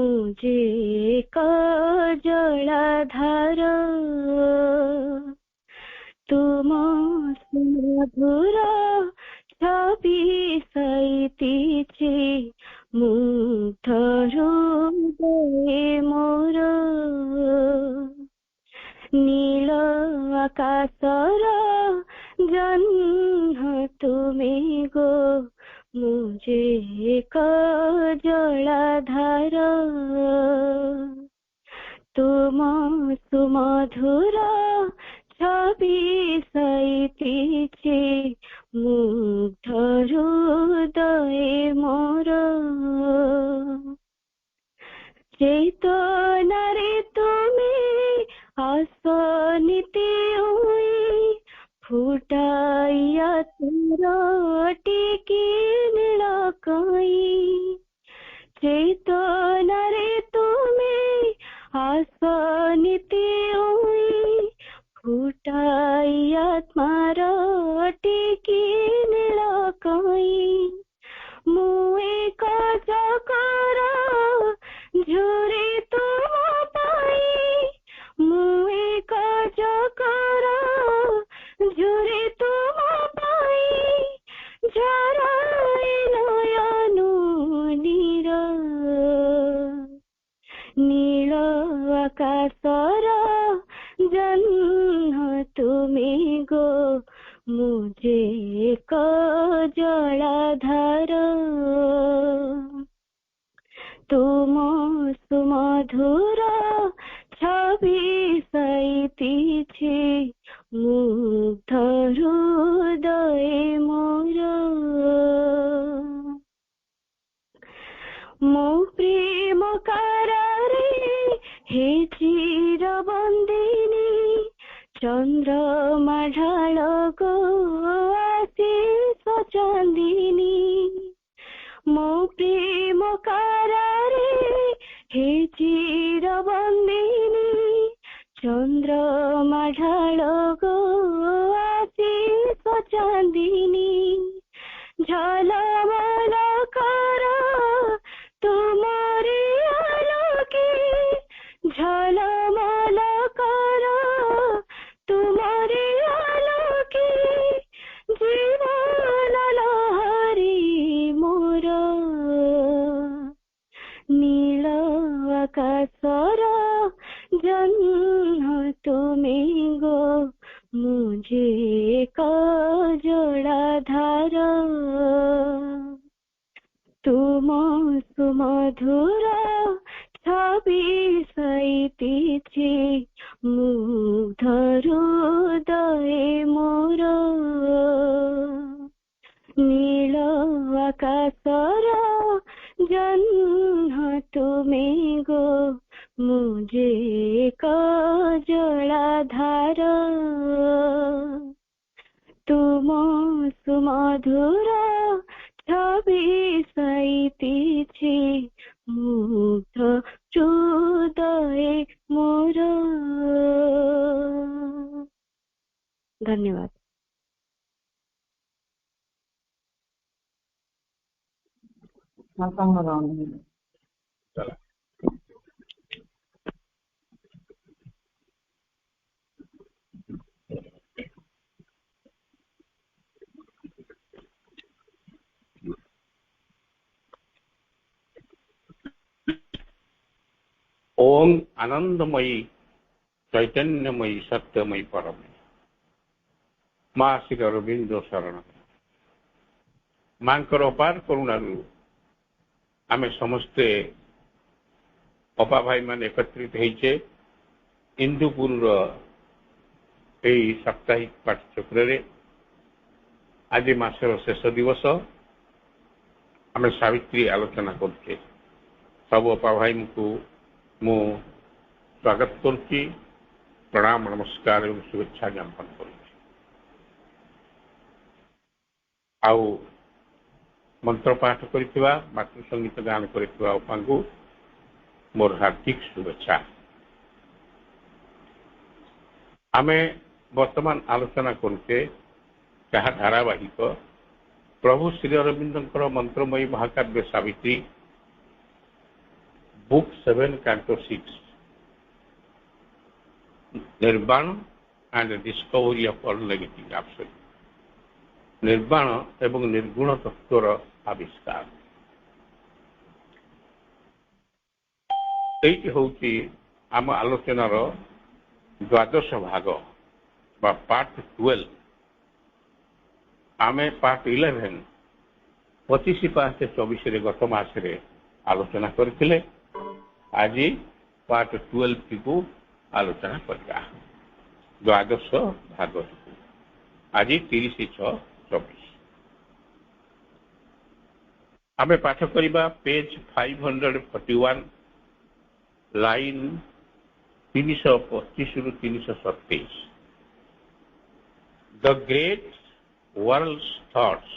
मुझे जलाधार तुम सुमधुर छवि सैतीचे मुग्ध हृदय मोर नील आकाशर जन्म तुमे गो मुझे जलाधार तुम सुमधुर छवि सैतीचे मुग्ध हृदय मोर चेतनारे तुमे आसनिते हुई फुटाइया तुर टिकी नीलकाई चेतनारे तुमे आसनिते हुई फुटाइया आत्मार टिकी नीलकाई मुए कजकर झुरे तुम पाई मुए कजकर झुरे तुम पाई झराए नयनु नीर नील आकाशर जन्म तुमे गो मुझे जलाधार तुम सुमधुर छवि सैतीचे मुग्ध हृदय मोर मो प्रेम करारे हे चिर बंदिनी चंद्रमा ढाल गो आशीष चांदिनी मो प्रेम करारे हे चिर बंदिनी चंद्रमा ढाल गो आशीष चांदिनी झलमल कर तुमरे आलोके झलमल कर तुमरे आलोके जीवन लहरी मोर नील आकाशर जन्म तुमे गो मुझे जलाधार तुम सुमधुर छवि सैतीचे मुग्ध हृदय मोर नील आकाशर जन्म तुमे गो मुझे जलाधार तुम सुमधुर छवि सैतीचे मुग्ध हृदय मोर। धन्यवाद। ओम आनंदमयी चैतन्यमयी सत्यमयी परम माँ श्री अरविंद शरण मांकर अपार करुणारू आमे समस्ते अपा भाई मान एकत्रित होइछे इंदुपुर साप्ताहिक पाठचक्र आज मासर शेष दिवस आमे सावित्री आलोचना करछे सब अपा भाई को मु स्वागत करुच्ची प्रणाम नमस्कार और शुभेच्छा ज्ञापन करुच्ची आउ मंत्र पाठ करिथिबा मातृ संगीत गान करिथिबा अपांगु मोर हार्दिक शुभेच्छा। आमे वर्तमान आलोचना करुचे जहाँ धारावाहिक प्रभु श्री अरविंदर मंत्रमयी महाकाव्य सावित्री बुक 7 कैंटो 6 निर्वाण and discovery of all negative absolute निर्वाण एवं निर्गुण तत्वर आविष्कार एटी होची आम आलोचनार द्वादश भाग बा पार्ट 12 आमे पार्ट 11 25/5/24 गत मासरे आलोचना करथिले आज पार्ट 12 को आलोचना करबा द्वादश भाग आज 30/6/24 आमे पाठ करबा पेज 541 लाइन 325 रु 327 The great world's thoughts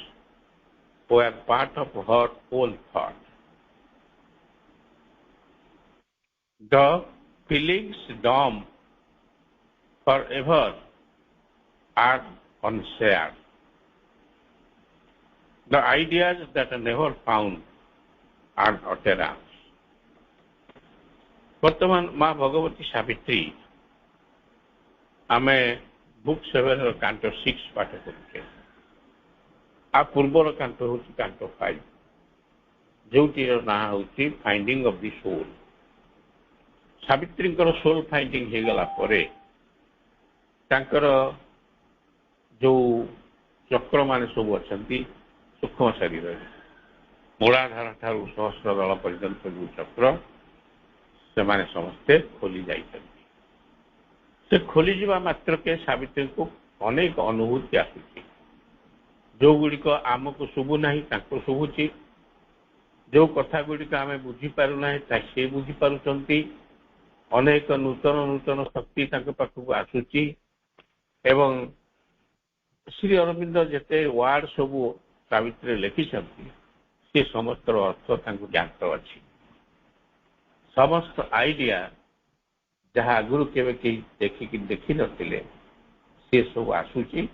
were part of her own thought. The feelings dumb forever are unshared. The ideas that are never found are utterance. वर्तमान माँ भगवती सावित्री आमे बुक 7 कांटो 6 पाठ करुचे आ पूर्वर कांटो होची कांटो 5 जोटीर ना होची फाइंडिंग ऑफ द सोल सावित्रींकर सोल फाइंडिंग हे गला परे तांकर जो चक्र माने सब अछंती सूक्ष्म शरीर मूलाधार ठारू सहस्र दल पर्यंत जो चक्र से माने समस्ते खोली जाइछन से खोली जीवा मात्र के सावित्री को अनेक अनुभूति आसुची जो गुड़िक आमको शुभु ना शुभुची जो कथा गुड़िक आम बुझी पारु ना से बुझी पारुचंती अनेक नूतन नूतन शक्ति पाखक आसुची एवं श्री अरविंद जिते वार्ड सबू सावित्री लिखिं से समस्त अर्थ ज्ञात अच्छी समस्त आइडिया जहाँ आगुरी केवे देखी नथिले से सब आसुची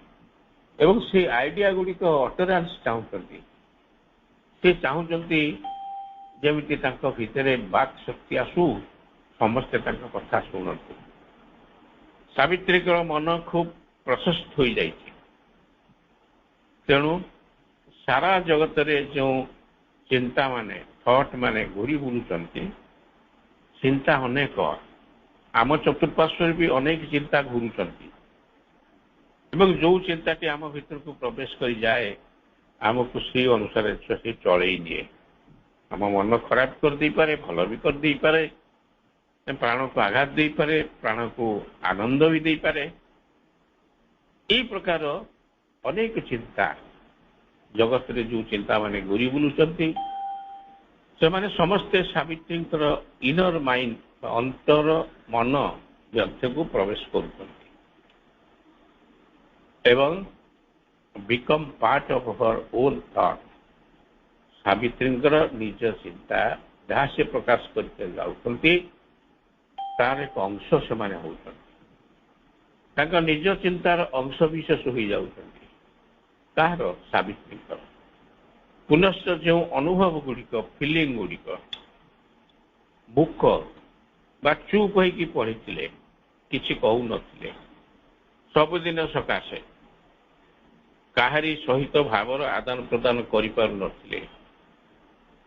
एवं से आइडिया गुड़िक अटरांस चाहूँगी से चाहूँगी जमीती भितर बाक शक्ति आसू समस्ते कथा शुणु सावित्री मन खूब प्रशस्त हो जाए तेणु सारा जगत रे जो चिंता माने थॉट माने घूरी बुलुचंती चिंता अनेक आम चतुर्पार्श्व भी अनेक चिंता घूरुचंती एवं जो चिंताटी आम भीतर को प्रवेश कर जाए आमको से अनुसार से चलई निए आम मन खराब कर दे पारे भल भी कर दे पारे प्राण को आघात दे पारे प्राण को आनंद भी दे पारे यही प्रकार अनेक चिंता जगत रे जो चिंता माने घूरी बुलुचंती से माने समस्ते सावित्री इनर माइंड अंतर मन ग्रंथ को प्रवेश कर become part of her own thought Savitri निज चिंता जहाँ से प्रकाश करते जाउछंती तार एक अंश से माने होउछंती निज चिंतार अंश विशेष हो जाउछंती तार सावित्री पुनश्च जो अनुभव गुड़िक फिलिंग गुड़िक बुक बा चुप होगी पढ़ी किसी कहू नथिले सबुदिन सकाशे काहारी सहित भावर आदान प्रदान करि पारु नथिले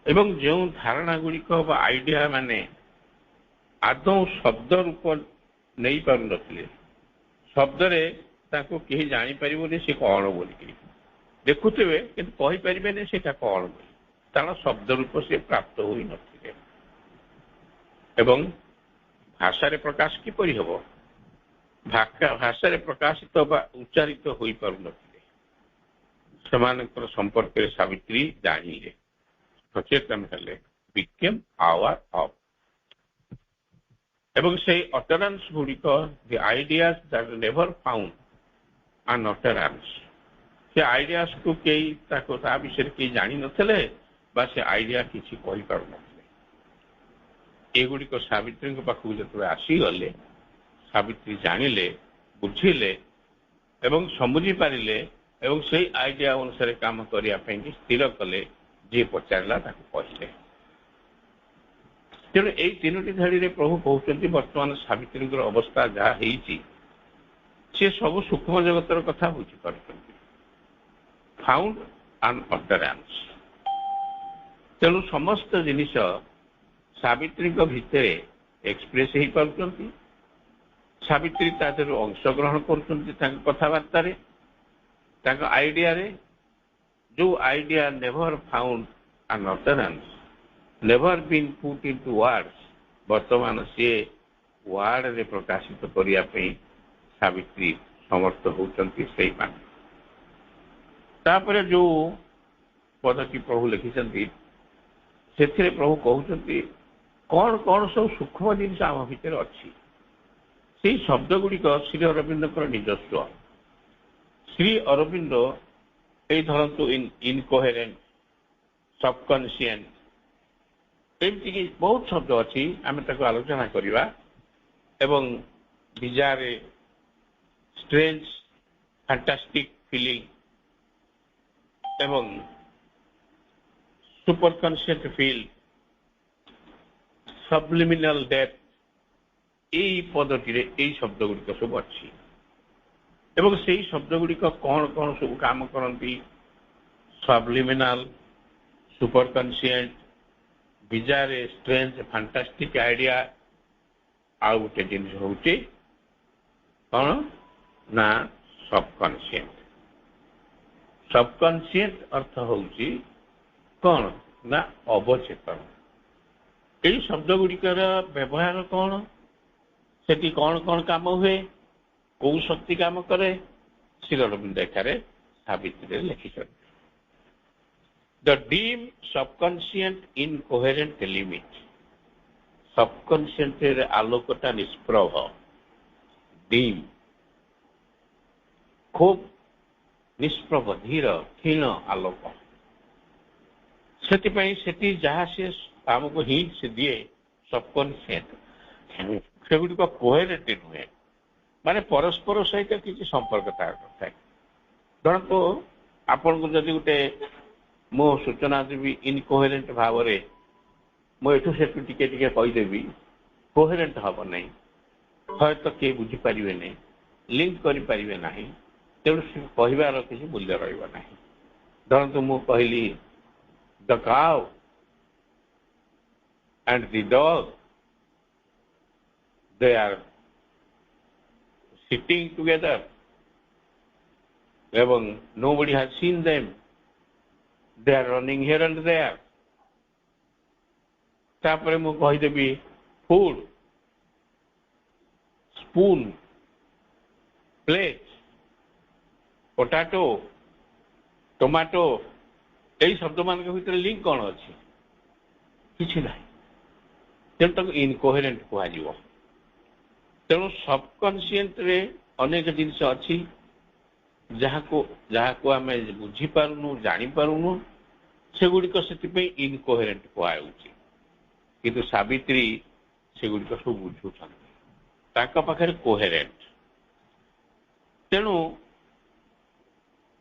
एवं जो धारणा गुड़िक बा आइडिया माने आदौ शब्द रूप नहीं पारु नथिले शब्द रे ताको केही जानि परिबोनी से कौन बोलिकी देखुवे कि कहीपर से कौन तार शब्द रूप से प्राप्त हो नथिले एवं भाषा प्रकाश किपर हम भाषा प्रकाशित उच्चारित हो पार नथिले संपर्क सावित्री जानिले सचेतन हेले बिकेम आवर ऑफ एवं से अटरांस गुड़िक the ideas that never found an utterance से आइडियास को कई विषय कई जानी नथिले बा से आइडिया किसी कहि पारु नथिले एगुड़िक सावित्री पाखक जो आसीगले सावित्री जानिले बुझिले एवं समझी पारिले एवं से आइडिया अनुसार काम करने स्थिर कले जी पचारा कहले ତେଣୁ ଏଇ ତିନୋଟି ଧାଡ଼ିରେ ପ୍ରଭୁ କହୁଛନ୍ତି ବର୍ତ୍ତମାନ ସାବିତ୍ରୀଙ୍କର ଅବସ୍ଥା ଯାହା ହେଇଛି ସେ ସବୁ ସୂକ୍ଷ୍ମ ଜଗତର କଥା ବୁଝିପାରୁଛନ୍ତି, ଫାଉଣ୍ଡ ଆଣ୍ଡ ଅଟରାନ୍ସ। ତେଣୁ ସମସ୍ତ ଜିନିଷ ସାବିତ୍ରୀଙ୍କ ଭିତରେ ଏକ୍ସପ୍ରେସ୍ ହେଇପାରୁଛନ୍ତି, ସାବିତ୍ରୀ ତା ଦେହରୁ ଅଂଶଗ୍ରହଣ କରୁଛନ୍ତି ତାଙ୍କ କଥାବାର୍ତ୍ତାରେ, ତାଙ୍କ ଆଇଡିଆରେ। ଯୋଉ idea never found an utterance, never been put into words, ବର୍ତ୍ତମାନ ସିଏ ୱାର୍ଡରେ ପ୍ରକାଶିତ କରିବା ପାଇଁ ସାବିତ୍ରୀ ସମର୍ଥ ହେଉଛନ୍ତି ସେଇମାନେ। ତାପରେ ଯୋଉ ପଦଟି ପ୍ରଭୁ ଲେଖିଛନ୍ତି ସେଥିରେ ପ୍ରଭୁ କହୁଛନ୍ତି କ'ଣ କ'ଣ ସବୁ ସୂକ୍ଷ୍ମ ଜିନିଷ ଆମ ଭିତରେ ଅଛି। ସେଇ ଶବ୍ଦ ଗୁଡ଼ିକ ଶ୍ରୀ ଅରବିନ୍ଦଙ୍କର ନିଜସ୍ୱ। ଶ୍ରୀ ଅରବିନ୍ଦ ଏଇ ଧରନ୍ତୁ ଇନକୋହେରେଣ୍ଟ, ସବକନସିଏଣ୍ଟ, ଏମିତିକି ବହୁତ ଶବ୍ଦ ଅଛି, ଆମେ ତାକୁ ଆଲୋଚନା କରିବା। ଏବଂ ବିଜାରେ, ଷ୍ଟ୍ରେଞ୍ଜ, ଫାଣ୍ଟାଷ୍ଟିକ ଫିଲିଂ ଏବଂ ସୁପର କନସିଏଣ୍ଟ ଫିଲ୍, ସବଲିମିନାଲ ଡେପଥ, ଏଇ ପଦଟିରେ ଏଇ ଶବ୍ଦ ଗୁଡ଼ିକ ସବୁ ଅଛି। ଏବଂ ସେଇ ଶବ୍ଦ ଗୁଡ଼ିକ କ'ଣ କ'ଣ ସବୁ କାମ କରନ୍ତି? ସବଲିମିନାଲ, ସୁପର କନସିଏଣ୍ଟ, ବିଜାରେ, ଷ୍ଟ୍ରେଞ୍ଜ, ଫାଣ୍ଟାଷ୍ଟିକ ଆଇଡିଆ। ଆଉ ଗୋଟେ ଜିନିଷ ହଉଛି କ'ଣ ନା ସବକନସିଏଣ୍ଟ। ସବକନସିଏଣ୍ଟ ଅର୍ଥ ହଉଛି କ'ଣ ନା ଅବଚେତନ। ଏଇ ଶବ୍ଦ ଗୁଡ଼ିକର ବ୍ୟବହାର କ'ଣ, ସେଠି କ'ଣ କ'ଣ କାମ ହୁଏ, କୋଉ ଶକ୍ତି କାମ କରେ, ଶ୍ରୀ ଅରବିନ୍ଦ ଏଠାରେ ସାବିତ୍ରୀରେ ଲେଖିଛନ୍ତି। The dim subconscient incoherent limit, ସବକନସିଏଣ୍ଟରେ ଆଲୋକଟା ନିଷ୍ପ୍ରଭ, ଡିମ୍, ଖୁବ୍ ନିଷ୍ପ୍ରଭ, ଧୀର କ୍ଷୀଣ ଆଲୋକ। ସେଥିପାଇଁ ସେଠି ଯାହା ସେ ଆମକୁ ହିଣ୍ଟ ସେ ଦିଏ ସବକନସିଏଣ୍ଟ, ସେଗୁଡ଼ିକ କୋହେରେଣ୍ଟ ନୁହେଁ, ମାନେ ପରସ୍ପର ସହିତ କିଛି ସମ୍ପର୍କ ତାର ନଥାଏ। ଧରନ୍ତୁ ଆପଣଙ୍କୁ ଯଦି ଗୋଟେ ମୁଁ ସୂଚନା ଦେବି ଇନକୋହେରେଣ୍ଟ ଭାବରେ, ମୁଁ ଏଠୁ ସେଠୁ ଟିକେ ଟିକେ କହିଦେବି, କୋହେରେଣ୍ଟ ହେବ ନାହିଁ, ହୟତ କିଏ ବୁଝିପାରିବେ ନାହିଁ, ଲିଙ୍କ କରିପାରିବେ ନାହିଁ, ତେଣୁ କହିବାର କିଛି ମୂଲ୍ୟ ରହିବ ନାହିଁ। ଧରନ୍ତୁ ମୁଁ କହିଲି the cow and the dog they are sitting together ଏବଂ nobody has seen them, they are running here and there। ତାପରେ ମୁଁ କହିଦେବି food, spoon, plate, potato, tomato, ଏଇ ଶବ୍ଦମାନଙ୍କ ଭିତରେ ଲିଙ୍କ କ'ଣ ଅଛି? କିଛି ନାହିଁ। ତେଣୁ ତାକୁ ଇନକୋହେରେଣ୍ଟ କୁହାଯିବ। ତେଣୁ ସବକନସିଏଣ୍ଟରେ ଅନେକ ଜିନିଷ ଅଛି ଯାହାକୁ ଆମେ ବୁଝିପାରୁନୁ, ଜାଣିପାରୁନୁ, ସେଗୁଡ଼ିକ ସେଥିପାଇଁ ଇନକୋହେରେଣ୍ଟ କୁହାଯାଉଛି। କିନ୍ତୁ ସାବିତ୍ରୀ ସେଗୁଡ଼ିକ ସବୁ ବୁଝୁଛନ୍ତି, ତାଙ୍କ ପାଖରେ କୋହେରେଣ୍ଟ। ତେଣୁ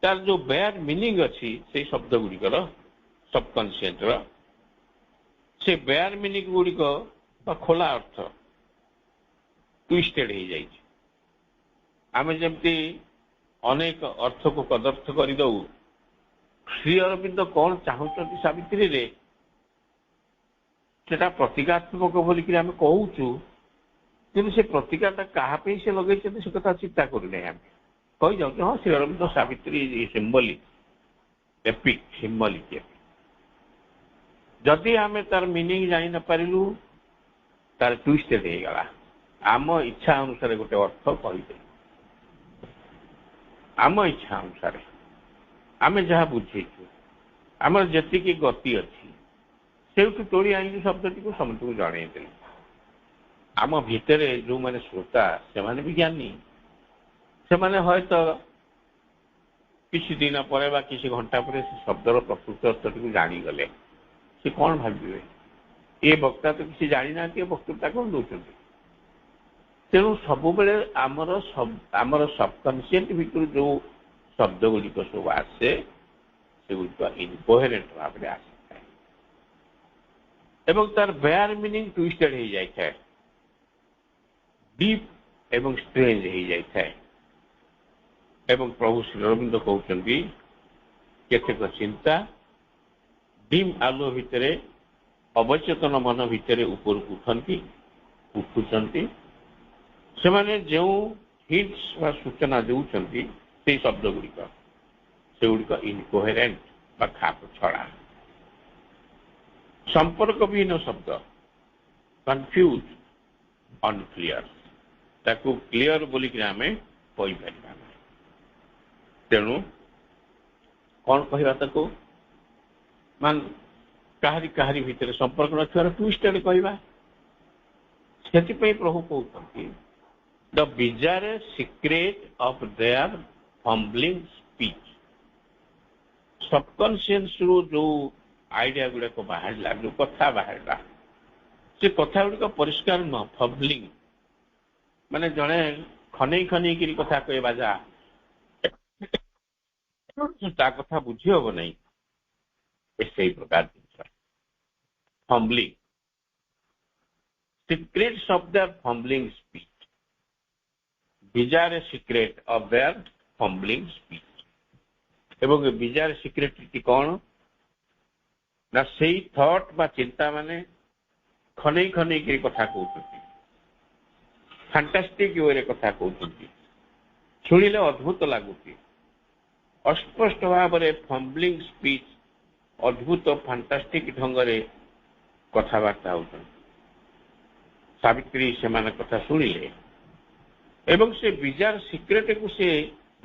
ତାର ଯୋଉ ବେୟାର ମିନିଂ ଅଛି ସେଇ ଶବ୍ଦ ଗୁଡ଼ିକର, ସବକନସିଏଣ୍ଟର, ସେ ବେୟାର ମିନିଂ ଗୁଡ଼ିକ ବା ଖୋଲା ଅର୍ଥ ଟୁଇଷ୍ଟେଡ୍ ହେଇଯାଇଛି। ଆମେ ଯେମିତି ଅନେକ ଅର୍ଥକୁ କଦର୍ଥ କରିଦଉ, ଶ୍ରୀ ଅରବିନ୍ଦ କ'ଣ ଚାହୁଁଛନ୍ତି ସାବିତ୍ରୀରେ ସେଟା ପ୍ରତୀକାତ୍ମକ ବୋଲିକି ଆମେ କହୁଛୁ, କିନ୍ତୁ ସେ ପ୍ରତୀକାଟା କାହା ପାଇଁ ସେ ଲଗେଇଛନ୍ତି ସେ କଥା ଚିନ୍ତା କରୁନାହିଁ। ଆମେ କହିଯାଉଛୁ ହଁ ଶ୍ରୀ ଅରବିନ୍ଦ ସାବିତ୍ରୀ ସିମ୍ବଲିକ, ଏପିକ୍, ସିମ୍ବଲିକ। ଯଦି ଆମେ ତାର ମିନିଂ ଜାଣି ନପାରିଲୁ ତାର ଟୁଇଷ୍ଟେଡ୍ ହେଇଗଲା। ଆମ ଇଚ୍ଛା ଅନୁସାରେ ଗୋଟେ ଅର୍ଥ କହିଦେଲୁ, ଆମ ଇଚ୍ଛା ଅନୁସାରେ ଆମେ ଯାହା ବୁଝେଇଛୁ, ଆମର ଯେତିକି ଗତି ଅଛି ସେଇଠୁ ତୋଳି ଆଣିକି ଶବ୍ଦଟିକୁ ସମସ୍ତଙ୍କୁ ଜଣେଇଦେଲୁ। ଆମ ଭିତରେ ଯୋଉମାନେ ଶ୍ରୋତା ସେମାନେ ବି ଜ୍ଞାନୀ, ସେମାନେ ହୟତ କିଛି ଦିନ ପରେ ବା କିଛି ଘଣ୍ଟା ପରେ ସେ ଶବ୍ଦର ପ୍ରକୃତ ଅର୍ଥଟିକୁ ଜାଣିଗଲେ। ସେ କ'ଣ ଭାବିବେ, ଏ ବକ୍ତା ତ କିଛି ଜାଣିନାହାନ୍ତି, ଏ ବକ୍ତୃତା କ'ଣ ଦଉଛନ୍ତି। ତେଣୁ ସବୁବେଳେ ଆମର ସବକନସିଏଣ୍ଟ ଭିତରୁ ଯୋଉ ଶବ୍ଦ ଗୁଡ଼ିକ ସବୁ ଆସେ ସେଗୁଡ଼ିକ ଇନକୋହେରେଣ୍ଟ ଭାବରେ ଆସିଥାଏ। ଏବଂ ତାର ବେୟାର ମିନିଂ ଟ୍ୱିଷ୍ଟେଡ୍ ହେଇଯାଇଥାଏ, ଡିପ୍ ଏବଂ ଷ୍ଟ୍ରେଞ୍ଜ ହେଇଯାଇଥାଏ। ଏବଂ ପ୍ରଭୁ ଶ୍ରୀ ଅରବିନ୍ଦ କହୁଛନ୍ତି କେତେକ ଚିନ୍ତା ଡିମ୍ ଆଲୁଅ ଭିତରେ ଅବଚେତନ ମନ ଭିତରେ ଉପରକୁ ଉଠୁଛନ୍ତି। ସେମାନେ ଯେଉଁ ହିଣ୍ଟସ୍ ବା ସୂଚନା ଦେଉଛନ୍ତି ସେଇ ଶବ୍ଦ ଗୁଡ଼ିକ ସେଗୁଡ଼ିକ ଇନକୋହେରେଣ୍ଟ ବା ଖାପ ଛଡ଼ା, ସମ୍ପର୍କ ବିହୀନ ଶବ୍ଦ, କନଫ୍ୟୁଜ, ଅନକ୍ଲିୟର। ତାକୁ କ୍ଲିୟର ବୋଲିକି ଆମେ କହିପାରିବା। ତେଣୁ କ'ଣ କହିବା ତାକୁ, ମାନେ କାହାରି ଭିତରେ ସମ୍ପର୍କ ନଥିବାର ଟ୍ୱିଷ୍ଟେଡ୍ କହିବା। ସେଥିପାଇଁ ପ୍ରଭୁ କହୁଛନ୍ତି ଦ ବିଜାର ସିକ୍ରେଟ ଅଫ୍ ଦେୟାର ହମ୍ବଲିଂ ସ୍ପିଚ୍। ସବକନସିୟସରୁ ଯୋଉ ଆଇଡିଆ ଗୁଡାକ ବାହାରିଲା, ଯୋଉ କଥା ବାହାରିଲା, ସେ କଥା ଗୁଡ଼ିକ ପରିଷ୍କାର ନୁହଁ। ଫମ୍ବଲିଂ ମାନେ ଜଣେ ଖନେଇକିରି କଥା କହିବା, ଯା ତା କଥା ବୁଝି ହବ ନାହିଁ, ସେଇ ପ୍ରକାର ଜିନିଷ। ଫମ୍ବଲିଂ, ସିକ୍ରେଟ୍ସ ଅଫ୍ ଦେୟାର ଫମ୍ବଲିଂ ସ୍ପିଚ୍। ବିଜାର ସିକ୍ରେଟ ଅଫ୍ ଦେୟାର ଫମ୍ବଲିଂ ସ୍ପିଚ୍। ଏବଂ ବିଜାର ସିକ୍ରେଟଟି କ'ଣ ନା, ସେଇ ଥଟ୍ ବା ଚିନ୍ତା ମାନେ ଖନେଇକିରି କଥା କହୁଛନ୍ତି, ଫାଣ୍ଟାଷ୍ଟିକ ୱେରେ କଥା କହୁଛନ୍ତି, ଶୁଣିଲେ ଅଦ୍ଭୁତ ଲାଗୁଛି, ଅସ୍ପଷ୍ଟ ଭାବରେ ଫମ୍ବଲିଂ ସ୍ପିଚ୍, ଅଦ୍ଭୁତ ଫାଣ୍ଟାଷ୍ଟିକ ଢଙ୍ଗରେ କଥାବାର୍ତ୍ତା ହେଉଛନ୍ତି। ସାବିତ୍ରୀ ସେମାନେ କଥା ଶୁଣିଲେ ଏବଂ ସେ ବିଜାର ସିକ୍ରେଟକୁ ସେ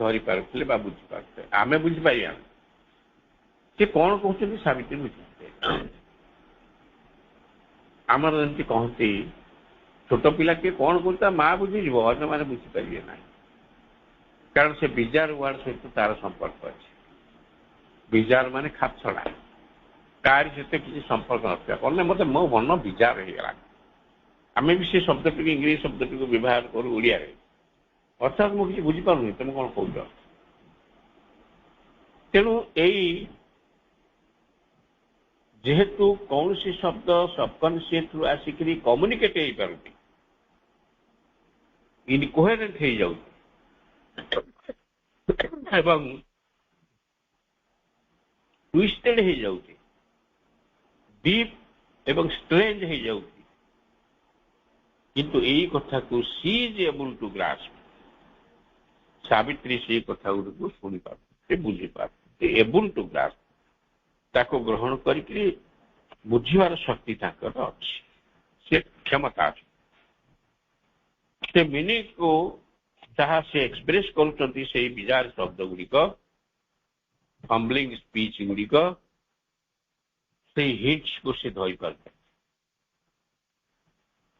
ଧରିପାରୁଥିଲେ ବା ବୁଝିପାରୁଥିଲେ। ଆମେ ବୁଝିପାରିବା ସେ କ'ଣ କହୁଛନ୍ତି, ସାବିତ୍ରୀ ବୁଝିପାରିବେ। ଆମର ଯେମିତି କହନ୍ତି ଛୋଟ ପିଲା କିଏ କ'ଣ କହୁଛି ତା ମା ବୁଝିଯିବ, ଅନ୍ୟମାନେ ବୁଝିପାରିବେ ନାହିଁ। କାରଣ ସେ ବିଜାର ୱାର୍ଡ ସହିତ ତାର ସମ୍ପର୍କ ଅଛି। ବିଜାର ମାନେ ଖାପଛଡ଼ା, କାହାରି ସହିତ କିଛି ସମ୍ପର୍କ ନଥିଲା। କହିଲେ ମୋତେ ମୋ ମନ ବିଜାର ହେଇଗଲା। ଆମେ ବି ସେ ଶବ୍ଦଟିକୁ ଇଂରେଜୀ ଶବ୍ଦଟିକୁ ବ୍ୟବହାର କରୁ ଓଡ଼ିଆରେ, ଅର୍ଥାତ୍ ମୁଁ କିଛି ବୁଝିପାରୁନି ତମେ କ'ଣ କହୁଛ। ତେଣୁ ଏଇ ଯେହେତୁ କୌଣସି ଶବ୍ଦ ସବକନସିୟସରୁ ଆସିକରି କମ୍ୟୁନିକେଟ୍ ହେଇପାରୁନି, ଇନକୋହେରେଣ୍ଟ ହେଇଯାଉଛି ଏବଂ ଟ୍ୱିଷ୍ଟେଡ୍ ହେଇଯାଉଛି, ଡିପ୍ ଏବଂ ଷ୍ଟ୍ରେଞ୍ଜ ହେଇଯାଉଛି, କିନ୍ତୁ ଏଇ କଥାକୁ she is able to grasp. Savitri ସେଇ କଥା ଗୁଡ଼ିକୁ ଶୁଣିପାରୁଛି, ବୁଝିପାରୁଛି, ଏବୁଲ୍ ଟୁ ଗ୍ରାସ୍ପ, ତାକୁ ଗ୍ରହଣ କରିକି ବୁଝିବାର ଶକ୍ତି ତାଙ୍କର ଅଛି, ସେ କ୍ଷମତା ଅଛି। ସେ ମିନିଂକୁ ଯାହା ସେ ଏକ୍ସପ୍ରେସ କରୁଛନ୍ତି ସେଇ ବିଜାର ଶବ୍ଦ ଗୁଡ଼ିକ, ହମ୍ବଲିଂ ସ୍ପିଚ୍ ଗୁଡ଼ିକ, ସେଇ ହିଣ୍ଟସକୁ ସେ ଧରିପାରୁଛନ୍ତି।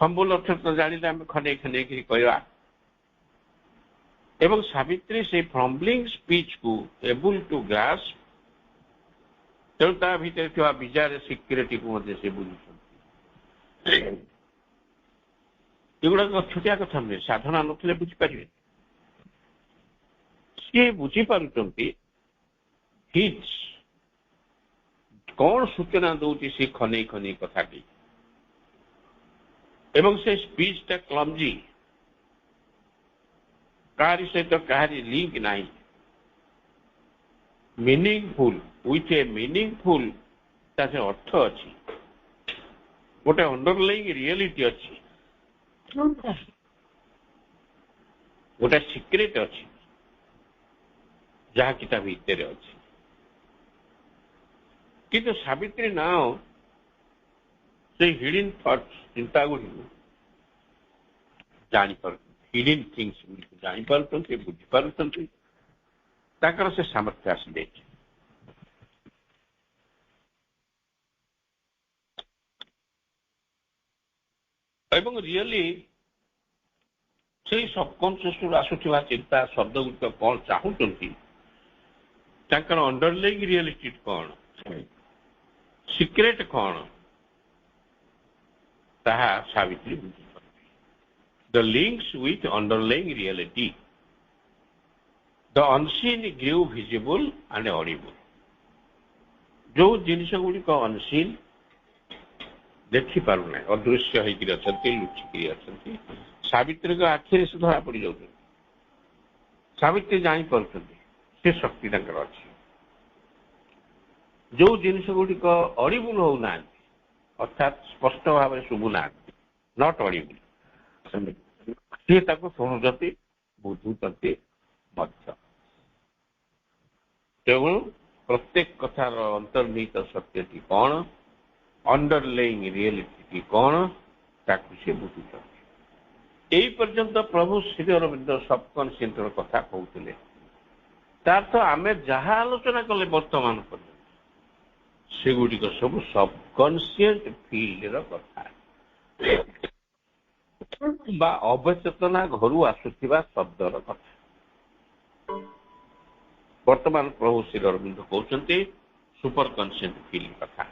ହମ୍ବୁଲ ଅର୍ଥ ତ ଜାଣିଲେ ଆମେ ଖନେଇକିରି କହିବା। ଏବଂ ସାବିତ୍ରୀ ସେଇ ହମ୍ବଲିଂ ସ୍ପିଚକୁ ଏବୁଲ୍ ଟୁ ଗ୍ରାସ୍ପ, ତେଣୁ ତା ଭିତରେ ଥିବା ବିଜାର ସିକ୍ରେଟକୁ ମଧ୍ୟ ସେ ବୁଝୁଛନ୍ତି। ଏଗୁଡ଼ାକ ଛୋଟିଆ କଥା ନୁହେଁ, ସାଧନା ନଥିଲେ ବୁଝିପାରିବେ। ସିଏ ବୁଝିପାରୁଛନ୍ତି ହିଣ୍ଟସ୍, କ'ଣ ସୂଚନା ଦଉଛି ସେ ଖନେଇ କଥାଟି। ଏବଂ ସେ ସ୍ପିଚଟା କ୍ଲମ୍ଜି, କାହାରି ସହିତ କାହାରି ଲିଙ୍କ ନାହିଁ, ମିନିଂଫୁଲ, ୱିଥ୍ ଏ ମିନିଂଫୁଲ, ତା ସେ ଅର୍ଥ ଅଛି, ଗୋଟେ ଅଣ୍ଡରଲାଇଂ ରିଏଲିଟି ଅଛି, ଗୋଟେ ସିକ୍ରେଟ ଅଛି ଯାହାକି ତା ଭିତରେ ଅଛି। କିନ୍ତୁ ସାବିତ୍ରୀ ନାଓ ସେଇ ହିଡିନ୍ ଥଟ୍ସ, ଚିନ୍ତା ଗୁଡ଼ିକୁ ଜାଣିପାରୁଛନ୍ତି, ହିଡିନ୍ ଥିଙ୍ଗସ୍ ଗୁଡ଼ିକୁ ଜାଣିପାରୁଛନ୍ତି, ବୁଝିପାରୁଛନ୍ତି, ତାଙ୍କର ସେ ସାମର୍ଥ୍ୟ ଆସିଯାଇଛି। ଏବଂ ରିଅଲି ସେଇ ସବକନସିୟସରୁ ଆସୁଥିବା ଚିନ୍ତା ଶବ୍ଦ ଗୁଡ଼ିକ କ'ଣ ଚାହୁଁଛନ୍ତି, ତାଙ୍କର ଅଣ୍ଡରଲାଇଂ ରିଆଲିଟି କ'ଣ, ସିକ୍ରେଟ କ'ଣ, ତାହା ସାବିତ୍ରୀ ବୁଝିପାରୁଛି। The links with underlying reality, the unseen grew visible and audible. ଯୋଉ ଜିନିଷ ଗୁଡ଼ିକ ଅନସିନ୍ ଦେଖିପାରୁନାହିଁ, ଅଦୃଶ୍ୟ ହେଇକିରି ଅଛନ୍ତି, ଲୁଚିକିରି ଅଛନ୍ତି। ସାବିତ୍ରୀଙ୍କ ଆଖିରେ ସେ ଧରା ପଡ଼ିଯାଉଛନ୍ତି। ସାବିତ୍ରୀ ଜାଣିପାରୁଛନ୍ତି ସେ ଶକ୍ତି ତାଙ୍କର ଅଛି। ଯୋଉ ଜିନିଷ ଗୁଡ଼ିକ ଅଡିବୁଲ ହଉନାହାନ୍ତି, ଅର୍ଥାତ୍ ସ୍ପଷ୍ଟ ଭାବରେ ଶୁଭୁନାହାନ୍ତି, ନଟ୍ ଅଡିବୁଲ, ସିଏ ତାକୁ ଶୁଣୁଛନ୍ତି, ବୁଝୁଛନ୍ତି ମଧ୍ୟ। ତେଣୁ ପ୍ରତ୍ୟେକ କଥାର ଅନ୍ତର୍ନିହିତ ସତ୍ୟଟି କ'ଣ, ଅଣ୍ଡରଲେଇଂ ରିଏଲିଟି କ'ଣ, ତାକୁ ସେ ବୁଝୁଛନ୍ତି। এই ପର୍ଯ୍ୟନ୍ତ ପ୍ରଭୁ ଶ୍ରୀ ଅରବିନ୍ଦ ସବକନସିଏଣ୍ଟର କଥା କହୁଥିଲେ। ତାର ତ ଆମେ ଯାହା ଆଲୋଚନା କଲେ ବର୍ତ୍ତମାନ ପର୍ଯ୍ୟନ୍ତ ସେଗୁଡ଼ିକ ସବୁ ସବକନସିଏଣ୍ଟ ଫିଲ୍ଡର କଥା ବା ଅବଚେତନା ଘରୁ ଆସୁଥିବା ଶବ୍ଦର କଥା। ବର୍ତ୍ତମାନ ପ୍ରଭୁ ଶ୍ରୀ ଅରବିନ୍ଦ କହୁଛନ୍ତି ସୁପର କନସିଏଣ୍ଟ ଫିଲ୍ଡ କଥା।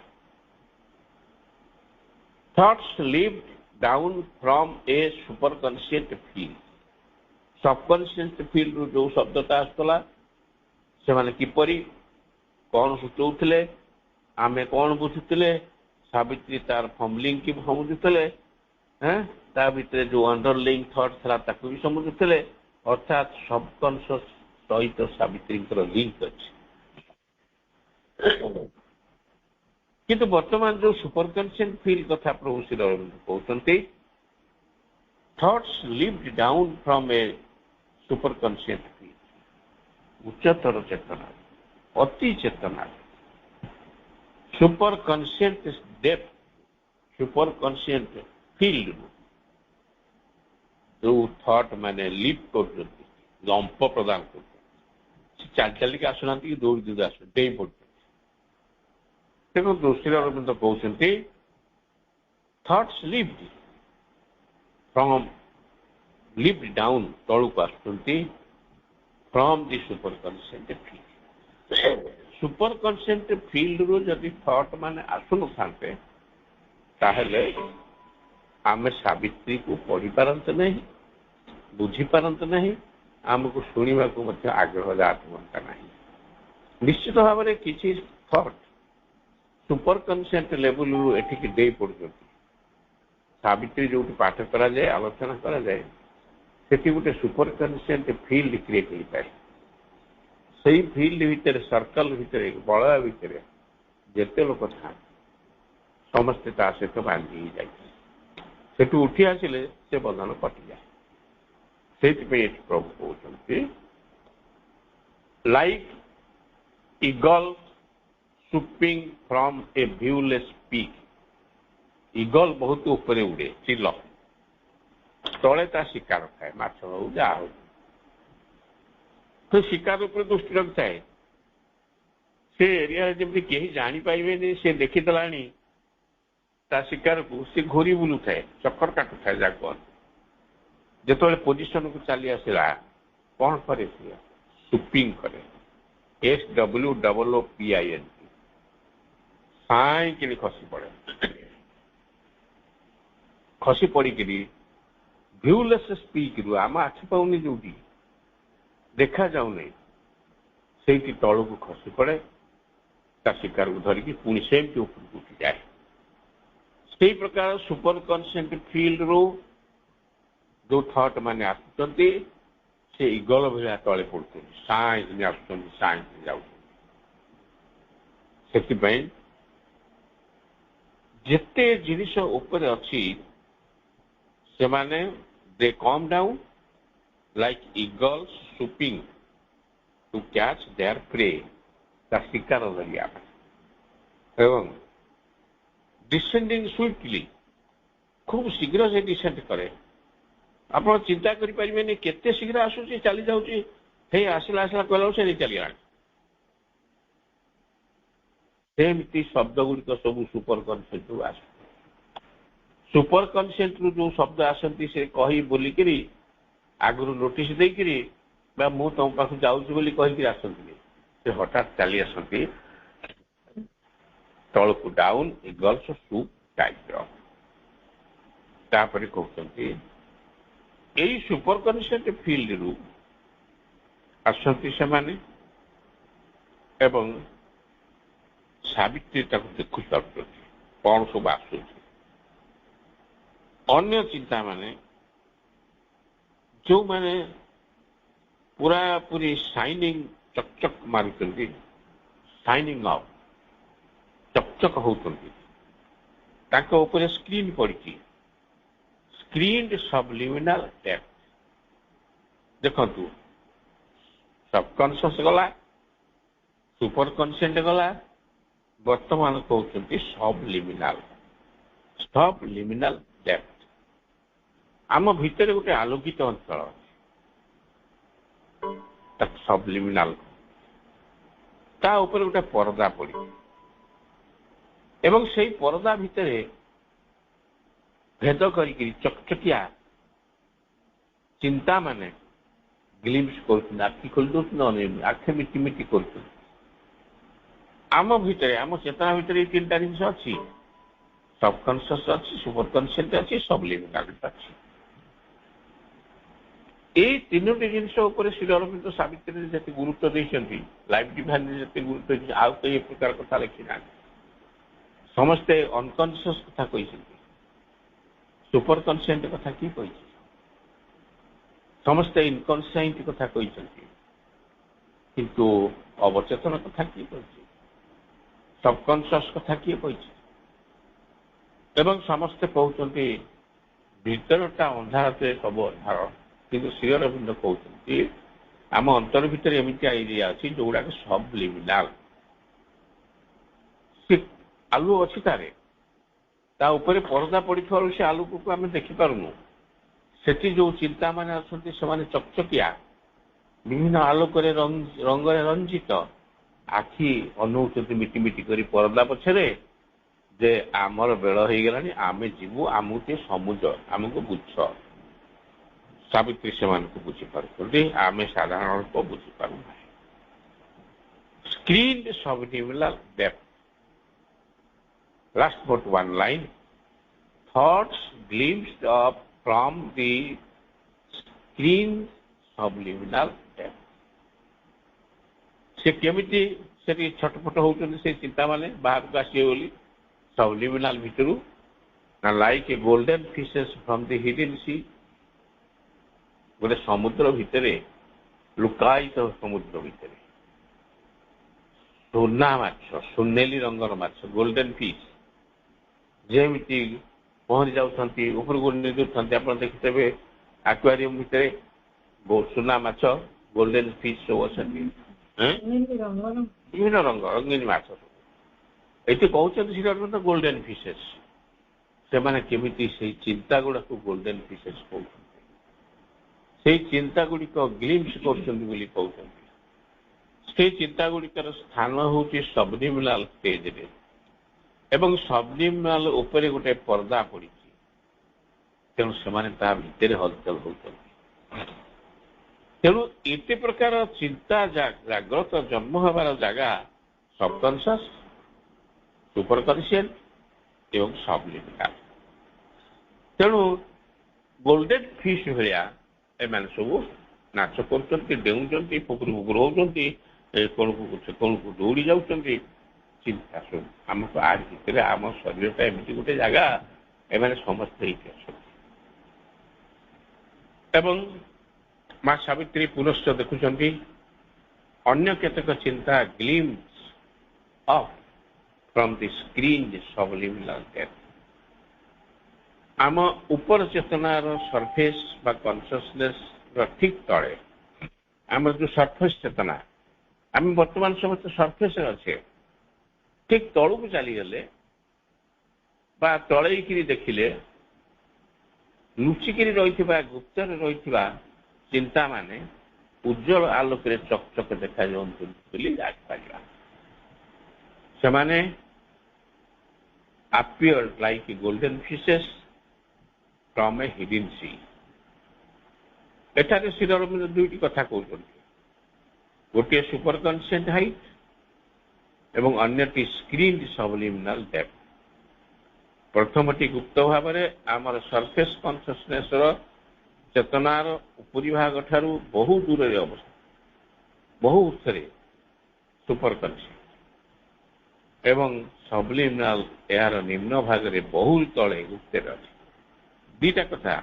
Thoughts lived down from a superconscient field. Subconscient field ରୁ ଯୋଉ ଶବ୍ଦଟା ଆସୁଥିଲା, ସେମାନେ କିପରି କ'ଣ ସୂଚଉଥିଲେ, ଆମେ କ'ଣ ବୁଝୁଥିଲେ, ସାବିତ୍ରୀ ତାର ଫମ୍ବଲିଂ କି ସମୁଝୁଥିଲେ, ତା ଭିତରେ ଯୋଉ ଅଣ୍ଡରଲେଇଂ ଥଟ୍ ଥିଲା ତାକୁ ବି ସମୁଝୁଥିଲେ। ଅର୍ଥାତ୍ ସବକନସିୟସ୍ ସହିତ ସାବିତ୍ରୀଙ୍କର ଲିଙ୍କ ଅଛି। କିନ୍ତୁ ବର୍ତ୍ତମାନ ଯୋଉ ସୁପରକନସିଏଣ୍ଟ ଫିଲ୍ଡ କଥା ପ୍ରଭୁ ଶ୍ରୀ ଅରବିନ୍ଦ କହୁଛନ୍ତି, thoughts lived down from a superconscient field, ଉଚ୍ଚତର ଚେତନା, ଅତି ଚେତନା, ସୁପରକନସିଏଣ୍ଟ ଡେପ୍ଥ, ସୁପରକନସିଏଣ୍ଟ ଫିଲ୍ଡ ଯୋଉ ଥଟ୍ ମାନେ ଲିଭ୍ କରୁଛନ୍ତି, ଲମ୍ପ ପ୍ରଦାନ କରୁଛନ୍ତି, ସେ ଚାଲି ଚାଲିକି ଆସୁନାହାନ୍ତି କି ଦୌଡ଼ି ଦୌଡ଼ି ଆସୁଛନ୍ତି, ଡେଇଁ ପଡୁଛନ୍ତି। ଦେଖନ୍ତୁ ଶ୍ରୀ ଅରବିନ୍ଦ କହୁଛନ୍ତି thoughts lived down, ତଳକୁ ଆସୁଛନ୍ତି from the superconscient field. ସୁପରକନସିଏଣ୍ଟ ଫିଲ୍ଡରୁ ଯଦି ଥଟ୍ ମାନେ ଆସୁନଥାନ୍ତେ ତାହେଲେ ଆମେ ସାବିତ୍ରୀକୁ ପଢ଼ିପାରନ୍ତେ ନାହିଁ, ବୁଝିପାରନ୍ତେ ନାହିଁ, ଆମକୁ ଶୁଣିବାକୁ ମଧ୍ୟ ଆଗ୍ରହ ହୁଅନ୍ତା ନାହିଁ। ନିଶ୍ଚିତ ଭାବରେ କିଛି ଥଟ୍ ସୁପରକନସିଏଣ୍ଟ ଲେବୁଲରୁ ଏଠିକି ଡେଇଁ ପଡୁଛନ୍ତି। ସାବିତ୍ରୀ ଯୋଉଠି ପାଠ କରାଯାଏ, ଆଲୋଚନା କରାଯାଏ, ସେଠି ଗୋଟେ ସୁପରକନସିଏଣ୍ଟ ଫିଲ୍ଡ କ୍ରିଏଟ୍ ହେଇଥାଏ। ସେଇ ଫିଲ୍ଡ ଭିତରେ, ସର୍କଲ ଭିତରେ, ବଳୟ ଭିତରେ ଯେତେ ଲୋକ ଥାନ୍ତି ସମସ୍ତେ ତା ସହିତ ବାନ୍ଧି ହେଇଯାଇଥାଏ। ସେଠୁ ଉଠି ଆସିଲେ ସେ ବନ୍ଧନ କଟିଯାଏ। ସେଇଥିପାଇଁ ଏଠି ପ୍ରଭୁ କହୁଛନ୍ତି like eagle swooping from a viewless peak. Eagle ବହୁତ ଉପରେ ଉଡେ, ଚିଲ ତଳେ ତା ଶିକାର ଥାଏ, ମାଛ ହଉ ଯାହା ହଉ, ତ ଶିକାର ଉପରେ ଦୃଷ୍ଟି ରଖିଥାଏ। ସେ ଏରିଆରେ ଯେମିତି କେହି ଜାଣିପାରିବେନି ସେ ଦେଖିଦେଲାଣି ତା ଶିକାରକୁ, ସେ ଘୁରି ବୁଲୁଥାଏ, ଚକ୍କର କାଟୁଥାଏ ଯାକ। ଯେତେବେଳେ ପୋଜିସନକୁ ଚାଲି ଆସିଲା କ'ଣ କରେ, ସିଏ ସୁପିଂ କରେ, SWOOPING, ସାଇଁକିରି ଖସି ପଡେ। ଖସି ପଡିକିରି ଭିଉଲେସ୍ ସ୍ପିକରୁ, ଆମ ଆଖି ପାଉନି ଯୋଉଠି, ଦେଖାଯାଉନି, ସେଇଠି ତଳକୁ ଖସି ପଡେ, ତା ଶିକାରକୁ ଧରିକି ପୁଣି ସେମିତି ଉପରକୁ ଉଠିଯାଏ। ସେଇ ପ୍ରକାର ସୁପରକନସିଏଣ୍ଟ ଫିଲ୍ଡରୁ ଯୋଉ ଥଟ୍ ମାନେ ଆସୁଛନ୍ତି ସେ ଇଗଲ ଭଳିଆ ତଳେ ପଡୁଛନ୍ତି, ସାଇଁକିରି ଆସୁଛନ୍ତି, ସାଇଁକିରି ଯାଉଛନ୍ତି। ସେଥିପାଇଁ ଯେତେ ଜିନିଷ ଉପରେ ଅଛି ସେମାନେ they come down like eagles swooping to catch their prey, ତା ଶିକାର ଧରିବା ପାଇଁ, ଏବଂ descending swiftly, ଖୁବ ଶୀଘ୍ର ସେ ଡିସେଣ୍ଡ କରେ। ଆପଣ ଚିନ୍ତା କରିପାରିବେନି କେତେ ଶୀଘ୍ର ଆସୁଛି, ଚାଲି ଯାଉଛି, ହେଇ ଆସିଲା ଆସିଲା କହିଲା ସେ ନେଇ ଚାଲିଗଲାଣି। ସେମିତି ଶବ୍ଦ ଗୁଡ଼ିକ ସବୁ ସୁପରକନସିଏଣ୍ଟରୁ ଆସେ। ସୁପରକନସିଏଣ୍ଟରୁ ଯୋଉ ଶବ୍ଦ ଆସନ୍ତି ସେ କହି ବୋଲିକିରି ଆଗରୁ ନୋଟିସ ଦେଇକିରି ବା ମୁଁ ତମ ପାଖକୁ ଯାଉଛି ବୋଲି କହିକିରି ଆସନ୍ତିନି, ସେ ହଠାତ୍ ଚାଲି ଆସନ୍ତି ତଳକୁ, ଡାଉନ୍ ଇଗଲ୍ସ ସୁପ୍ ଟାଇପ୍ର। ତାପରେ କହୁଛନ୍ତି ଏଇ ସୁପରକନସିଏଣ୍ଟ ଫିଲ୍ଡରୁ ଆସନ୍ତି ସେମାନେ ଏବଂ ସାବିତ୍ରୀ ତାକୁ ଦେଖୁପାରୁଛନ୍ତି କ'ଣ ସବୁ ଆସୁଛି। ଅନ୍ୟ ଚିନ୍ତା ମାନେ ଯେଉଁମାନେ ପୁରାପୁରି ସାଇନିଂ ଚକଚକ ମାରୁଛନ୍ତି, ସାଇନିଂ ଅଫ୍ ଚକଚକ ହଉଛନ୍ତି, ତାଙ୍କ ଉପରେ ସ୍କ୍ରିନ୍ ପଡ଼ିଛି, ସ୍କ୍ରିନ୍ଡ ସବଲିମିନାଲ ଡେପ୍ଥ। ଦେଖନ୍ତୁ, ସବକନସିୟସ୍ ଗଲା, ସୁପର କନସିଏଣ୍ଟ ଗଲା, ବର୍ତ୍ତମାନ କହୁଛନ୍ତି ସବଲିମିନାଲ। ସବଲିମିନାଲ ଡେପ୍ଥ। ଆମ ଭିତରେ ଗୋଟେ ଆଲୋକିତ ଅଞ୍ଚଳ ଅଛି, ତାକୁ ସବଲିମିନାଲ। ତା ଉପରେ ଗୋଟେ ପରଦା ପଡ଼ିଛି ଏବଂ ସେଇ ପରଦା ଭିତରେ ଭେଦ କରିକି ଚକଚକିଆ ଚିନ୍ତା ମାନେ ଗ୍ଲିମ୍ସ କରୁଛନ୍ତି, ଆଖି ଖୋଲି ଦଉଛନ୍ତି, ଆଖି ମିଟି ମିଟି କରୁଛନ୍ତି। ଆମ ଭିତରେ, ଆମ ଚେତନା ଭିତରେ ଏଇ ତିନିଟା ଜିନିଷ ଅଛି, ସବକନସିୟସ୍ ଅଛି, ସୁପର କନସିଏଣ୍ଟ ଅଛି, ସବଲିମିନାଲ ଅଛି। ଏଇ ତିନୋଟି ଜିନିଷ ଉପରେ ଶ୍ରୀ ଅରବିନ୍ଦ ସାବିତ୍ରୀରେ ଯେତେ ଗୁରୁତ୍ୱ ଦେଇଛନ୍ତି, ଲାଇଫ ଡିଭାଇନରେ ଯେତେ ଗୁରୁତ୍ୱ ଦେଇଛନ୍ତି, ଆଉ ତ ଏ ପ୍ରକାର କଥା ଲେଖିନାହାନ୍ତି। ସମସ୍ତେ ଅନକନସିୟସ୍ କଥା କହିଛନ୍ତି, ସୁପର କନସିଏଣ୍ଟ କଥା କିଏ କହିଛି? ସମସ୍ତେ ଇନକନସିଏଣ୍ଟ କଥା କହିଛନ୍ତି, କିନ୍ତୁ ଅବଚେତନ କଥା କିଏ କହିଛି? ସବକନସିୟସ୍ କଥା କିଏ କହିଛି? ଏବଂ ସମସ୍ତେ କହୁଛନ୍ତି ଭିତରଟା ଅନ୍ଧାର, ସବୁ ଅନ୍ଧାର, କିନ୍ତୁ ଶ୍ରୀ ଅରବିନ୍ଦ କହୁଛନ୍ତି ଆମ ଅନ୍ତର ଭିତରେ ଏମିତିଆ ଏରିଆ ଅଛି ଯୋଉଗୁଡାକ ସବଲିମିନାଲ। ସେ ଆଲୁଅ ଅଛି ତାରେ, ତା ଉପରେ ପରଦା ପଡ଼ିଥିବାରୁ ସେ ଆଲୋକକୁ ଆମେ ଦେଖିପାରୁନୁ। ସେଠି ଯୋଉ ଚିନ୍ତା ମାନେ ଅଛନ୍ତି ସେମାନେ ଚକଚକିଆ, ବିଭିନ୍ନ ଆଲୋକରେ ରଙ୍ଗରେ ରଞ୍ଜିତ, ଆଖି ଅନଉଛନ୍ତି ମିଟି ମିଟି କରି ପରଦା ପଛରେ ଯେ ଆମର ବେଳ ହେଇଗଲାଣି, ଆମେ ଯିବୁ, ଆମକୁ ଟିକେ ସମୁଦ୍ର, ଆମକୁ ବୁଝ। ସାବିତ୍ରୀ ସେମାନଙ୍କୁ ବୁଝିପାରୁଛନ୍ତି, ଆମେ ସାଧାରଣ ଲୋକ ବୁଝିପାରୁନାହିଁ। ସ୍କ୍ରିନ୍ଡ ସବଲିମିନାଲ depth. Last but one line, thoughts glimpsed up from the screen subliminal depth. ସେ କେମିତି ସେଠି ଛଟପଟ ହଉଛନ୍ତି ସେ ଚିନ୍ତା ମାନେ ବାହାରକୁ ଆସିବେ ବୋଲି ସବଲିମିନାଲ ଭିତରୁ, ନା like a golden fishes from the hidden sea. ଗୋଟେ ସମୁଦ୍ର ଭିତରେ, ଲୁକାୟିତ ସମୁଦ୍ର ଭିତରେ ସୁନା ମାଛ, ସୁନେଲି ରଙ୍ଗର ମାଛ, ଗୋଲ୍ଡେନ ଫିଶ୍ ଯେମିତି ପହଁରି ଯାଉଛନ୍ତି, ଉପରକୁ ନେଇଯାଉଛନ୍ତି। ଆପଣ ଦେଖିଥିବେ ଆକ୍ୱାରିୟମ ଭିତରେ ସୁନା ମାଛ, ଗୋଲ୍ଡେନ ଫିଶ୍ ସବୁ ଅଛନ୍ତି, ବିଭିନ୍ନ ରଙ୍ଗ, ରଙ୍ଗୀନ ମାଛ ସବୁ। ଏଠି କହୁଛନ୍ତି ସେଟା ଗୋଲ୍ଡେନ ଫିଶେସ୍। ସେମାନେ କେମିତି ସେଇ ଚିନ୍ତା ଗୁଡାକୁ ଗୋଲ୍ଡେନ ଫିଶେସ୍ କହୁଛନ୍ତି, ସେଇ ଚିନ୍ତା ଗୁଡ଼ିକ ଗ୍ଲିମ୍ସ କରୁଛନ୍ତି ବୋଲି କହୁଛନ୍ତି। ସେଇ ଚିନ୍ତା ଗୁଡ଼ିକର ସ୍ଥାନ ହେଉଛି ସବଲିମିନାଲ ଷ୍ଟେଜରେ, ଏବଂ ସବଲିମିନାଲ ଉପରେ ଗୋଟେ ପର୍ଦ୍ଦା ପଡ଼ିଛି, ତେଣୁ ସେମାନେ ତାହା ଭିତରେ ହଲଚଲ ହେଉଛନ୍ତି। ତେଣୁ ଏତେ ପ୍ରକାର ଚିନ୍ତା ଜାଗ୍ରତ ଜନ୍ମ ହେବାର ଜାଗା ସବକନସିୟସ୍, ସୁପର କନସିଏଣ୍ଟ ଏବଂ ସବଲିମିନାଲ। ତେଣୁ ଗୋଲ୍ଡେନ ଫିଶ୍ ଭଳିଆ ଏମାନେ ସବୁ ନାଚ କରୁଛନ୍ତି, ଡେଉଁଛନ୍ତି, ଫୁକୁରୁ ଫୁକୁରୁ ହଉଛନ୍ତି, କଣକୁ ଦୌଡ଼ି ଯାଉଛନ୍ତି। ଚିନ୍ତା ସବୁ ଆମକୁ ଆରି ଭିତରେ, ଆମ ଶରୀରଟା ଏମିତି ଗୋଟେ ଜାଗା, ଏମାନେ ସମସ୍ତେ ଏଇଠି ଅଛନ୍ତି। ଏବଂ ମା ସାବିତ୍ରୀ ପୁନଶ୍ଚ ଦେଖୁଛନ୍ତି ଅନ୍ୟ କେତେକ ଚିନ୍ତା glimpse of from the screen subliminal depth. ଆମ ଉପର ଚେତନାର ସର୍ଫେସ୍ ବା କନସିୟସନେସ୍ ର ଠିକ ତଳେ ଆମର ଯୋଉ ସର୍ଫେସ୍ ଚେତନା, ଆମେ ବର୍ତ୍ତମାନ ସମସ୍ତେ ସର୍ଫେସ୍ରେ ଅଛେ, ଠିକ ତଳକୁ ଚାଲିଗଲେ ବା ତଳେଇକିରି ଦେଖିଲେ ଲୁଚିକିରି ରହିଥିବା, ଗୁପ୍ତରେ ରହିଥିବା ଚିନ୍ତା ମାନେ ଉଜ୍ଜଳ ଆଲୋକରେ ଚକଚକ ଦେଖାଯାଉଛନ୍ତି ବୋଲି ଜାଣିପାରିବା। ସେମାନେ appeared like golden fishes from a hidden sea. ଏଠାରେ ଶ୍ରୀ ଅରବିନ୍ଦ ଦୁଇଟି କଥା କହୁଛନ୍ତି, ଗୋଟିଏ ସୁପର କନସିଏଣ୍ଟ ହାଇଟ୍ ଏବଂ ଅନ୍ୟଟି ସ୍କ୍ରିନ୍ଡ ସବଲିମିନାଲ ଡେପ୍ଥ। ପ୍ରଥମଟି ଗୁପ୍ତ ଭାବରେ ଆମର ସର୍ଫେସ୍ କନସିୟସନେସର ଚେତନାର ଉପରି ଭାଗ ଠାରୁ ବହୁ ଦୂରରେ ଅବସ୍ଥିତ, ବହୁ ଉଚ୍ଚରେ ସୁପର କନସିଏଣ୍ଟ, ଏବଂ ସବଲିମିନାଲ ଏହାର ନିମ୍ନ ଭାଗରେ ବହୁ ତଳେ ଗୁପ୍ତରେ ଅଛି। ଦୁଇଟା କଥା,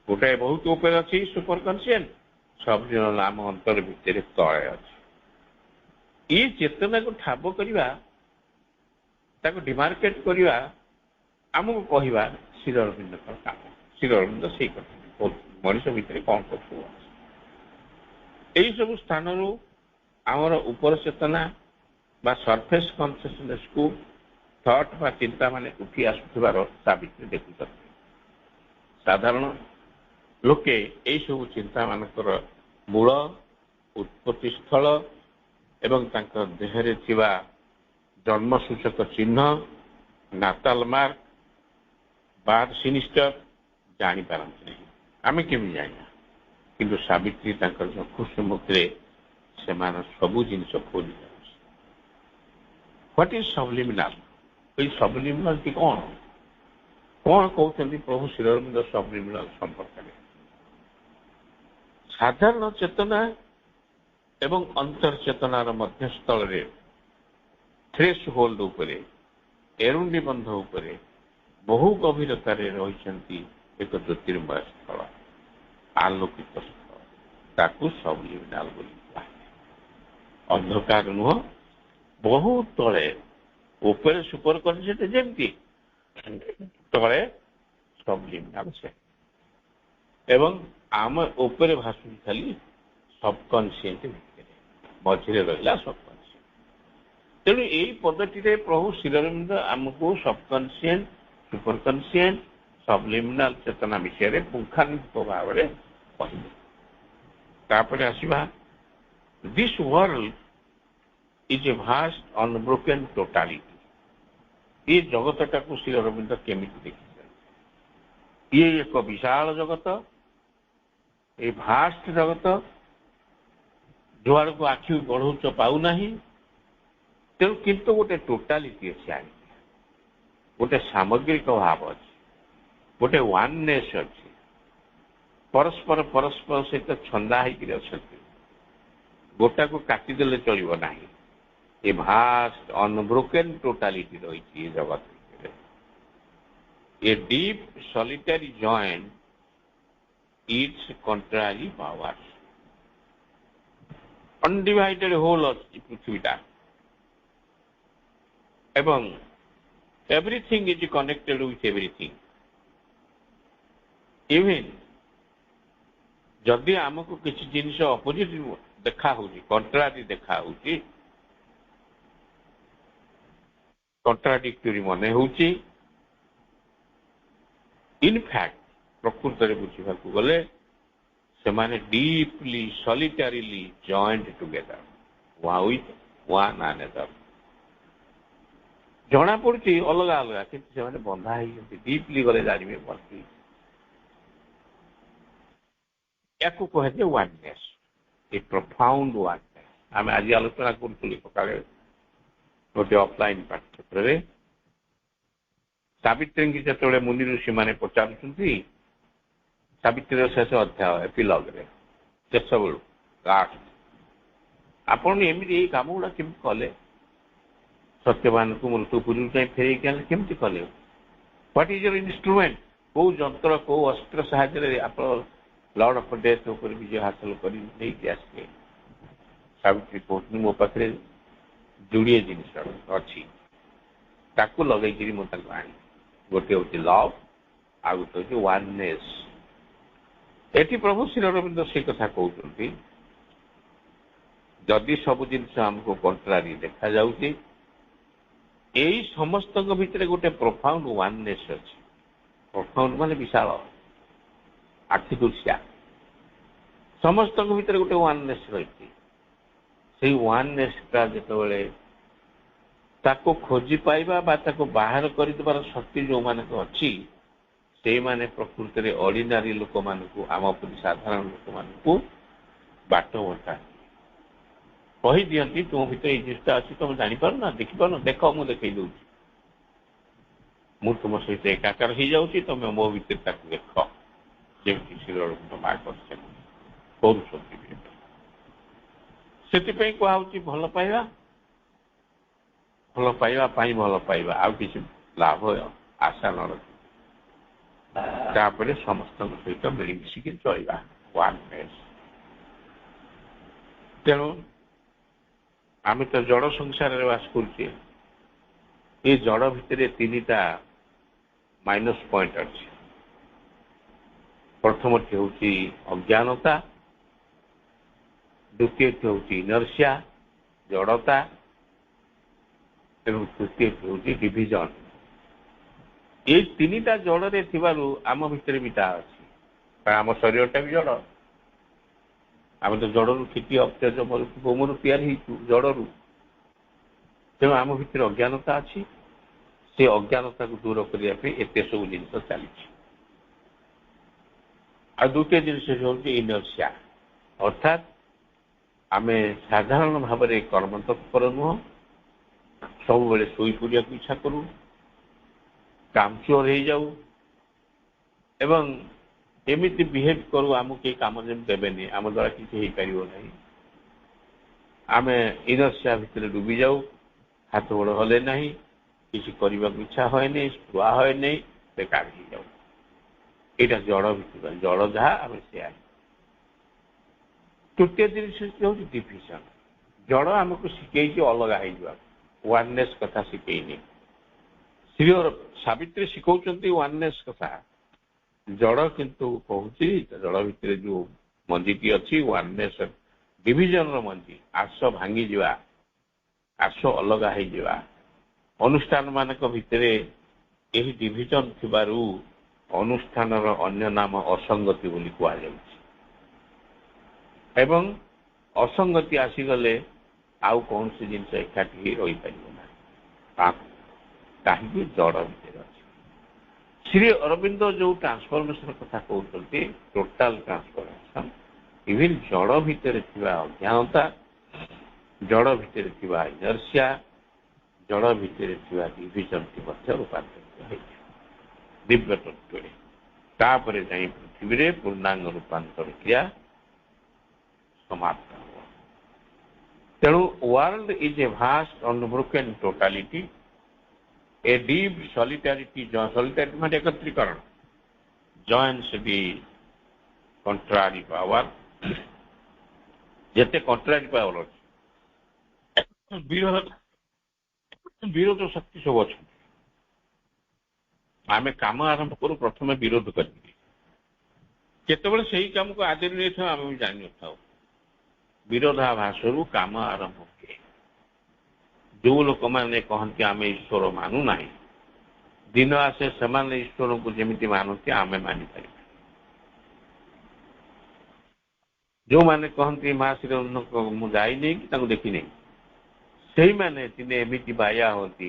ଗୋଟାଏ ବହୁତ ଉପରେ ଅଛି ସୁପର କନସିଏଣ୍ଟ, ସବଲିମିନାଲ ଆମ ଅନ୍ତର ଭିତରେ ତଳେ ଅଛି। ଏଇ ଚେତନାକୁ ଠାବ କରିବା, ତାକୁ ଡିମାର୍କେଟ କରିବା, ଆମକୁ କହିବା ଶ୍ରୀ ଅରବିନ୍ଦଙ୍କର କାମ। ଶ୍ରୀ ଅରବିନ୍ଦ ସେଇ କଥା ମଣିଷ ଭିତରେ କଣ କରୁଥିବ। ଏଇ ସବୁ ସ୍ଥାନରୁ ଆମର ଉପର ଚେତନା ବା ସର୍ଫେସ୍ କନସିୟସନେସକୁ ଥଟ୍ ବା ଚିନ୍ତା ମାନେ ଉଠି ଆସୁଥିବାର ସାବିତ୍ରୀ ଦେଖୁଛନ୍ତି। ସାଧାରଣ ଲୋକେ ଏଇସବୁ ଚିନ୍ତା ମାନଙ୍କର ମୂଳ, ଉତ୍ପତ୍ତି ସ୍ଥଳ ଏବଂ ତାଙ୍କ ଦେହରେ ଥିବା ଜନ୍ମସୂଚକ ଚିହ୍ନ, ନାତାଲ ମାର୍କ, ବାର୍ଥ ସିନିଷ୍ଟର ଜାଣିପାରନ୍ତି ନାହିଁ। ଆମେ କେମିତି ଜାଣିବା? କିନ୍ତୁ ସାବିତ୍ରୀ ତାଙ୍କର ଚକ୍ଷୁ ସମ୍ମୁଖରେ ସେମାନେ ସବୁ ଜିନିଷ ଖୋଲି ଯାଉଛି। What is subliminal? ଏଇ ସବଲିମିନାଲ କି କଣ? କଣ କହୁଛନ୍ତି ପ୍ରଭୁ ଶ୍ରୀ ଅରବିନ୍ଦ ସବଲିମିନାଲ ସମ୍ପର୍କରେ? ସାଧାରଣ ଚେତନା ଏବଂ ଅନ୍ତର୍ଚେତନାର ମଧ୍ୟସ୍ଥଳରେ ଥ୍ରେଶ ହୋଲ୍ଡ ଉପରେ, ଏରୁଣ୍ଡି ବନ୍ଧ ଉପରେ ବହୁ ଗଭୀରତାରେ ରହିଛନ୍ତି ଏକ ଜ୍ୟୋତିର୍ମୟ ସ୍ଥଳ, ଆଲୋକିତ ସ୍ଥଳ। ତାକୁ ସବଲିମିନାଲ ବୋଲି କୁହାଯାଏ। ଅନ୍ଧକାର ନୁହଁ, ବହୁତ ତଳେ। ଉପରେ ସୁପର କନସିଏଣ୍ଟ ଯେମିତି, ତଳେ ସବଲିମିନାଲ ସେ। ଏବଂ ଆମ ଉପରେ ଭାସୁଛି ଖାଲି ସବକନସିଏଣ୍ଟ ଭିତରେ, ମଝିରେ ରହିଲା ସବକନସିଏଣ୍ଟ। ତେଣୁ ଏଇ ପଦ୍ଧତିରେ ପ୍ରଭୁ ଶ୍ରୀ ଅରବିନ୍ଦ ଆମକୁ ସବକନସିଏଣ୍ଟ, ସୁପର କନସିଏଣ୍ଟ, ସବଲିମିନାଲ ଚେତନା ବିଷୟରେ ପୁଙ୍ଖାନୁପୁଙ୍ଖ ଭାବରେ କହିବେ। ତାପରେ ଆସିବା, this world is a vast unbroken totality. ଏ ଜଗତଟାକୁ ଶ୍ରୀ ଅରବିନ୍ଦ କେମିତି ଦେଖିଛନ୍ତି? ଇଏ ଏକ ବିଶାଳ ଜଗତ, ଏ ଭାଷ୍ଟ ଜଗତ, ଯୁଆଡ଼କୁ ଆଖି ବଢଉଛ ପାଉନାହିଁ। ତେଣୁ କିନ୍ତୁ ଗୋଟେ ଟୋଟାଲିଟି ଅଛି, ଗୋଟେ ସାମଗ୍ରିକ ଭାବ ଅଛି, ଗୋଟେ ୱାନନେସ୍ ଅଛି, ପରସ୍ପର ସହିତ ଛନ୍ଦା ହେଇକିରି ଅଛନ୍ତି। ଗୋଟାକୁ କାଟିଦେଲେ ଚଳିବ ନାହିଁ। ଏ ଭାଷ୍ଟ ଅନବ୍ରୋକେନ ଟୋଟାଲିଟି ରହିଛି ଏ ଜଗତ ଭିତରେ। A deep solitary joint its contrary power. Undivided whole ଅଛି ପୃଥିବୀଟା, ଏବଂ everything is connected with everything. Even ଯଦି ଆମକୁ କିଛି ଜିନିଷ ଅପୋଜିଟ ଦେଖା ହଉଛି, କଣ୍ଟ୍ରାରି ଦେଖା ହଉଛି, କଣ୍ଟ୍ରାଡିକ୍ଟୋରି ମନେ ହଉଛି, ଇନଫ୍ୟାକ୍ଟ ପ୍ରକୃତରେ ବୁଝିବାକୁ ଗଲେ ସେମାନେ deeply solitarily joint together with one another. ଜଣା ପଡୁଛି ଅଲଗା ଅଲଗା, କିନ୍ତୁ ସେମାନେ ବନ୍ଧା ହେଇଛନ୍ତି। ଡିପଲି ଗଲେ ଜାଣିବେ ବନ୍ଧି। ୟାକୁ କୁହାଯାଏ ୱାନନେସ୍, ଏ ପ୍ରଫାଉଣ୍ଡ ୱାନନେସ୍। ଆମେ ଆଜି ଆଲୋଚନା କରୁଥିଲୁ ସକାଳେ ଗୋଟେ ଅଫଲାଇନ ପାଠ୍ୟକ୍ରମରେ। ସାବିତ୍ରୀଙ୍କୁ ଯେତେବେଳେ ମୁନି ଋଷିମାନେ ପଚାରୁଛନ୍ତି, ସାବିତ୍ରୀର ଶେଷ ଅଧ୍ୟାୟ ଏପିଲଗରେ, ଶେଷ ବେଳୁ ଲାଷ୍ଟ, ଆପଣ ଏମିତି ଏଇ କାମ ଗୁଡା କେମିତି କଲେ? ସତ୍ୟବାନଙ୍କୁ ମୃତ୍ୟୁପୁରୀରୁ ଯାଇ ଫେରେଇକି ଆଣିଲେ କେମିତି କଲେ? What is your instrument? କୋଉ ଯନ୍ତ୍ର, କୋଉ ଅସ୍ତ୍ର ସାହାଯ୍ୟରେ ଆପଣ ଲର୍ଡ ଅଫ ଡେଥ୍ ଉପରେ ବିଜୟ ହାସଲ କରି ନେଇକି ଆସିଲେ? ସାବିତ୍ରୀ କହୁଛନ୍ତି, ମୋ ପାଖରେ ଯୋଡ଼ିଏ ଜିନିଷ ଅଛି, ତାକୁ ଲଗେଇକିରି ମୁଁ ତାକୁ ଆଣି। ଗୋଟିଏ ହଉଛି ଲଭ୍, ଆଉ ଗୋଟେ ହଉଛି ୱାନନେସ୍। ଏଠି ପ୍ରଭୁ ଶ୍ରୀ ଅରବିନ୍ଦ ସେ କଥା କହୁଛନ୍ତି, ଯଦି ସବୁ ଜିନିଷ ଆମକୁ କଣ୍ଟ୍ରାରି ଦେଖାଯାଉଛି, ଏଇ ସମସ୍ତଙ୍କ ଭିତରେ ଗୋଟେ ପ୍ରଫାଉଣ୍ଡ ୱାନନେସ୍ ଅଛି। ପ୍ରଫାଉଣ୍ଡ ମାନେ ବିଶାଳ, ଆଖି ଦୃଶ୍ୟା। ସମସ୍ତଙ୍କ ଭିତରେ ଗୋଟେ ୱାନନେସ୍ ରହିଛି। ସେଇ ୱାନନେସ୍ଟା ଯେତେବେଳେ ତାକୁ ଖୋଜି ପାଇବା ବା ତାକୁ ବାହାର କରିଦେବାର ଶକ୍ତି ଯେଉଁମାନଙ୍କ ଅଛି, ସେଇମାନେ ପ୍ରକୃତରେ ଅର୍ଡିନାରୀ ଲୋକମାନଙ୍କୁ, ଆମ ପରି ସାଧାରଣ ଲୋକମାନଙ୍କୁ ବାଟ ବତାନ୍ତି, କହିଦିଅନ୍ତି, ତୁମ ଭିତରେ ଏଇ ଜିନିଷଟା ଅଛି, ତମେ ଜାଣିପାରୁନା, ଦେଖିପାରୁନ, ଦେଖ ମୁଁ ଦେଖେଇ ଦଉଛି। ମୁଁ ତୁମ ସହିତ ଏକାକାର ହେଇଯାଉଛି, ତମେ ମୋ ଭିତରେ ତାକୁ ଦେଖ। ଯେମିତି ଶ୍ରୀ ଅରବିନ୍ଦ ମା କରୁଛନ୍ତି। ସେଥିପାଇଁ କୁହାହଉଛି ଭଲ ପାଇବା। ଭଲ ପାଇବା ପାଇଁ ଭଲ ପାଇବା, ଆଉ କିଛି ଲାଭ ଆଶା ନ ରଖି। ତାପରେ ସମସ୍ତଙ୍କ ସହିତ ମିଳିମିଶିକି ଚଳିବା ୱାନନେସ୍। ତେଣୁ ଆମେ ତ ଜଡ଼ ସଂସାରରେ ବାସ କରୁଛେ। ଏ ଜଡ଼ ଭିତରେ ତିନିଟା ମାଇନସ ପଏଣ୍ଟ ଅଛି। ପ୍ରଥମଟି ହେଉଛି ଅଜ୍ଞାନତା, ଦ୍ୱିତୀୟଟି ହେଉଛି ଇନର୍ସିଆ ଜଡ଼ତା ଏବଂ ତୃତୀୟଟି ହେଉଛି ଡିଭିଜନ। ଏଇ ତିନିଟା ଜଡ଼ରେ ଥିବାରୁ ଆମ ଭିତରେ ବି ତାହା ଅଛି। କାରଣ ଆମ ଶରୀରଟା ବି ଜଡ଼। ଆମେ ତ ଜଡ଼ରୁ କ୍ଷିତି ଅତ୍ୟଜ ଗୋମରୁ ତିଆରି ହେଇଛୁ ଜଡ଼ରୁ। ତେଣୁ ଆମ ଭିତରେ ଅଜ୍ଞାନତା ଅଛି। ସେ ଅଜ୍ଞାନତାକୁ ଦୂର କରିବା ପାଇଁ ଏତେ ସବୁ ଜିନିଷ ଚାଲିଛି। ଆଉ ଦ୍ୱିତୀୟ ଜିନିଷ ହେଉଛି ଇନର୍ସିଆ, ଅର୍ଥାତ୍ ଆମେ ସାଧାରଣ ଭାବରେ କର୍ମତତ୍ପର ନୁହଁ, ସବୁବେଳେ ଶୋଇ ପଡ଼ିବାକୁ ଇଚ୍ଛା କରୁ, କାମଚୋର ହେଇଯାଉ ଏବଂ ଏମିତି ବିହେଭ୍ କରୁ ଆମକୁ କେହି କାମ ଯେମିତି ଦେବେନି, ଆମ ଦ୍ୱାରା କିଛି ହେଇପାରିବ ନାହିଁ। ଆମେ ଇନର୍ସିଆ ଭିତରେ ଡୁବି ଯାଉ, ହାତ ଗୋଡ଼ ହଲେ ନାହିଁ, କିଛି କରିବାକୁ ଇଚ୍ଛା ହୁଏନି, ସ୍ପୃହା ହୁଏନି, ବେକାର ହେଇଯାଉ। ଏଇଟା ଜଡ଼ ଭିତରେ, ଜଡ଼ ଯାହା ଆମେ ସେୟା। ତୃତୀୟ ଜିନିଷ ହେଉଛି ଡିଭିଜନ। ଜଡ଼ ଆମକୁ ଶିଖେଇଛି ଅଲଗା ହେଇଯିବାକୁ, ୱାନନେସ୍ କଥା ଶିଖେଇନି। ଶ୍ରୀ ସାବିତ୍ରୀ ଶିଖଉଛନ୍ତି ୱାନନେସ୍ କଥା। ଜଡ଼ କିନ୍ତୁ କହୁଛି ଜଡ଼ ଭିତରେ ଯୋଉ ମଞ୍ଜିଟି ଅଛି ୱାନନେସ୍ ଡିଭିଜନର ମଞ୍ଜି, ଆସ ଭାଙ୍ଗିଯିବା, ଆସ ଅଲଗା ହେଇଯିବା। ଅନୁଷ୍ଠାନ ମାନଙ୍କ ଭିତରେ ଏହି ଡିଭିଜନ ଥିବାରୁ ଅନୁଷ୍ଠାନର ଅନ୍ୟ ନାମ ଅସଙ୍ଗତି ବୋଲି କୁହାଯାଉଛି। ଏବଂ ଅସଙ୍ଗତି ଆସିଗଲେ ଆଉ କୌଣସି ଜିନିଷ ଏକାଠି ହୋଇ ରହିପାରିବ ନାହିଁ, କାହିଁକି ଜଡ଼ ଭିତରେ ଅଛି। ଶ୍ରୀ ଅରବିନ୍ଦ ଯୋଉ ଟ୍ରାନ୍ସଫର୍ମେସନ କଥା କହୁଛନ୍ତି, ଟୋଟାଲ ଟ୍ରାନ୍ସଫର୍ମେସନ, ଇଭିନ୍ ଜଡ଼ ଭିତରେ ଥିବା ଅଜ୍ଞାନତା, ଜଡ଼ ଭିତରେ ଥିବା ଇନର୍ସିଆ, ଜଡ଼ ଭିତରେ ଥିବା ଡିଭିଜନଟି ମଧ୍ୟ ରୂପାନ୍ତରିତ ହେଇଯିବ ଦିବ୍ୟ ତତ୍ତ୍ୱରେ। ତାପରେ ଯାଇ ପୃଥିବୀରେ ପୂର୍ଣ୍ଣାଙ୍ଗ ରୂପାନ୍ତର କ୍ରିୟା ସମାପ୍ତ ହେବ। ତେଣୁ world is a vast unbroken totality, a deep solidarity, solidarity ମାନେ ଏକତ୍ରୀକରଣ, ଜଏନ୍ସ ଦି କଣ୍ଟ୍ରାରି ପାୱାର। ଯେତେ କଣ୍ଟ୍ରାରି ପାୱାର ଅଛି, ବିରୋଧ ଶକ୍ତି ସବୁ ଅଛନ୍ତି। ଆମେ କାମ ଆରମ୍ଭ କରୁ, ପ୍ରଥମେ ବିରୋଧ କରିକି କେତେବେଳେ ସେହି କାମକୁ ଆଦରି ନେଇଥାଉ ଆମେ ବି ଜାଣିନଥାଉ। ବିରୋଧାଭାସରୁ କାମ ଆରମ୍ଭ ହୁଏ। ଯୋଉ ଲୋକମାନେ କହନ୍ତି ଆମେ ଈଶ୍ୱର ମାନୁନାହିଁ, ଦିନ ଆସେ ସେମାନେ ଈଶ୍ୱରଙ୍କୁ ଯେମିତି ମାନନ୍ତି ଆମେ ମାନିପାରିବା। ଯୋଉମାନେ କହନ୍ତି ମା ଶ୍ରୀ ମୁଁ ଯାଇନି କି ତାଙ୍କୁ ଦେଖିନି, ସେଇମାନେ ଦିନେ ଏମିତି ବାୟା ହୁଅନ୍ତି।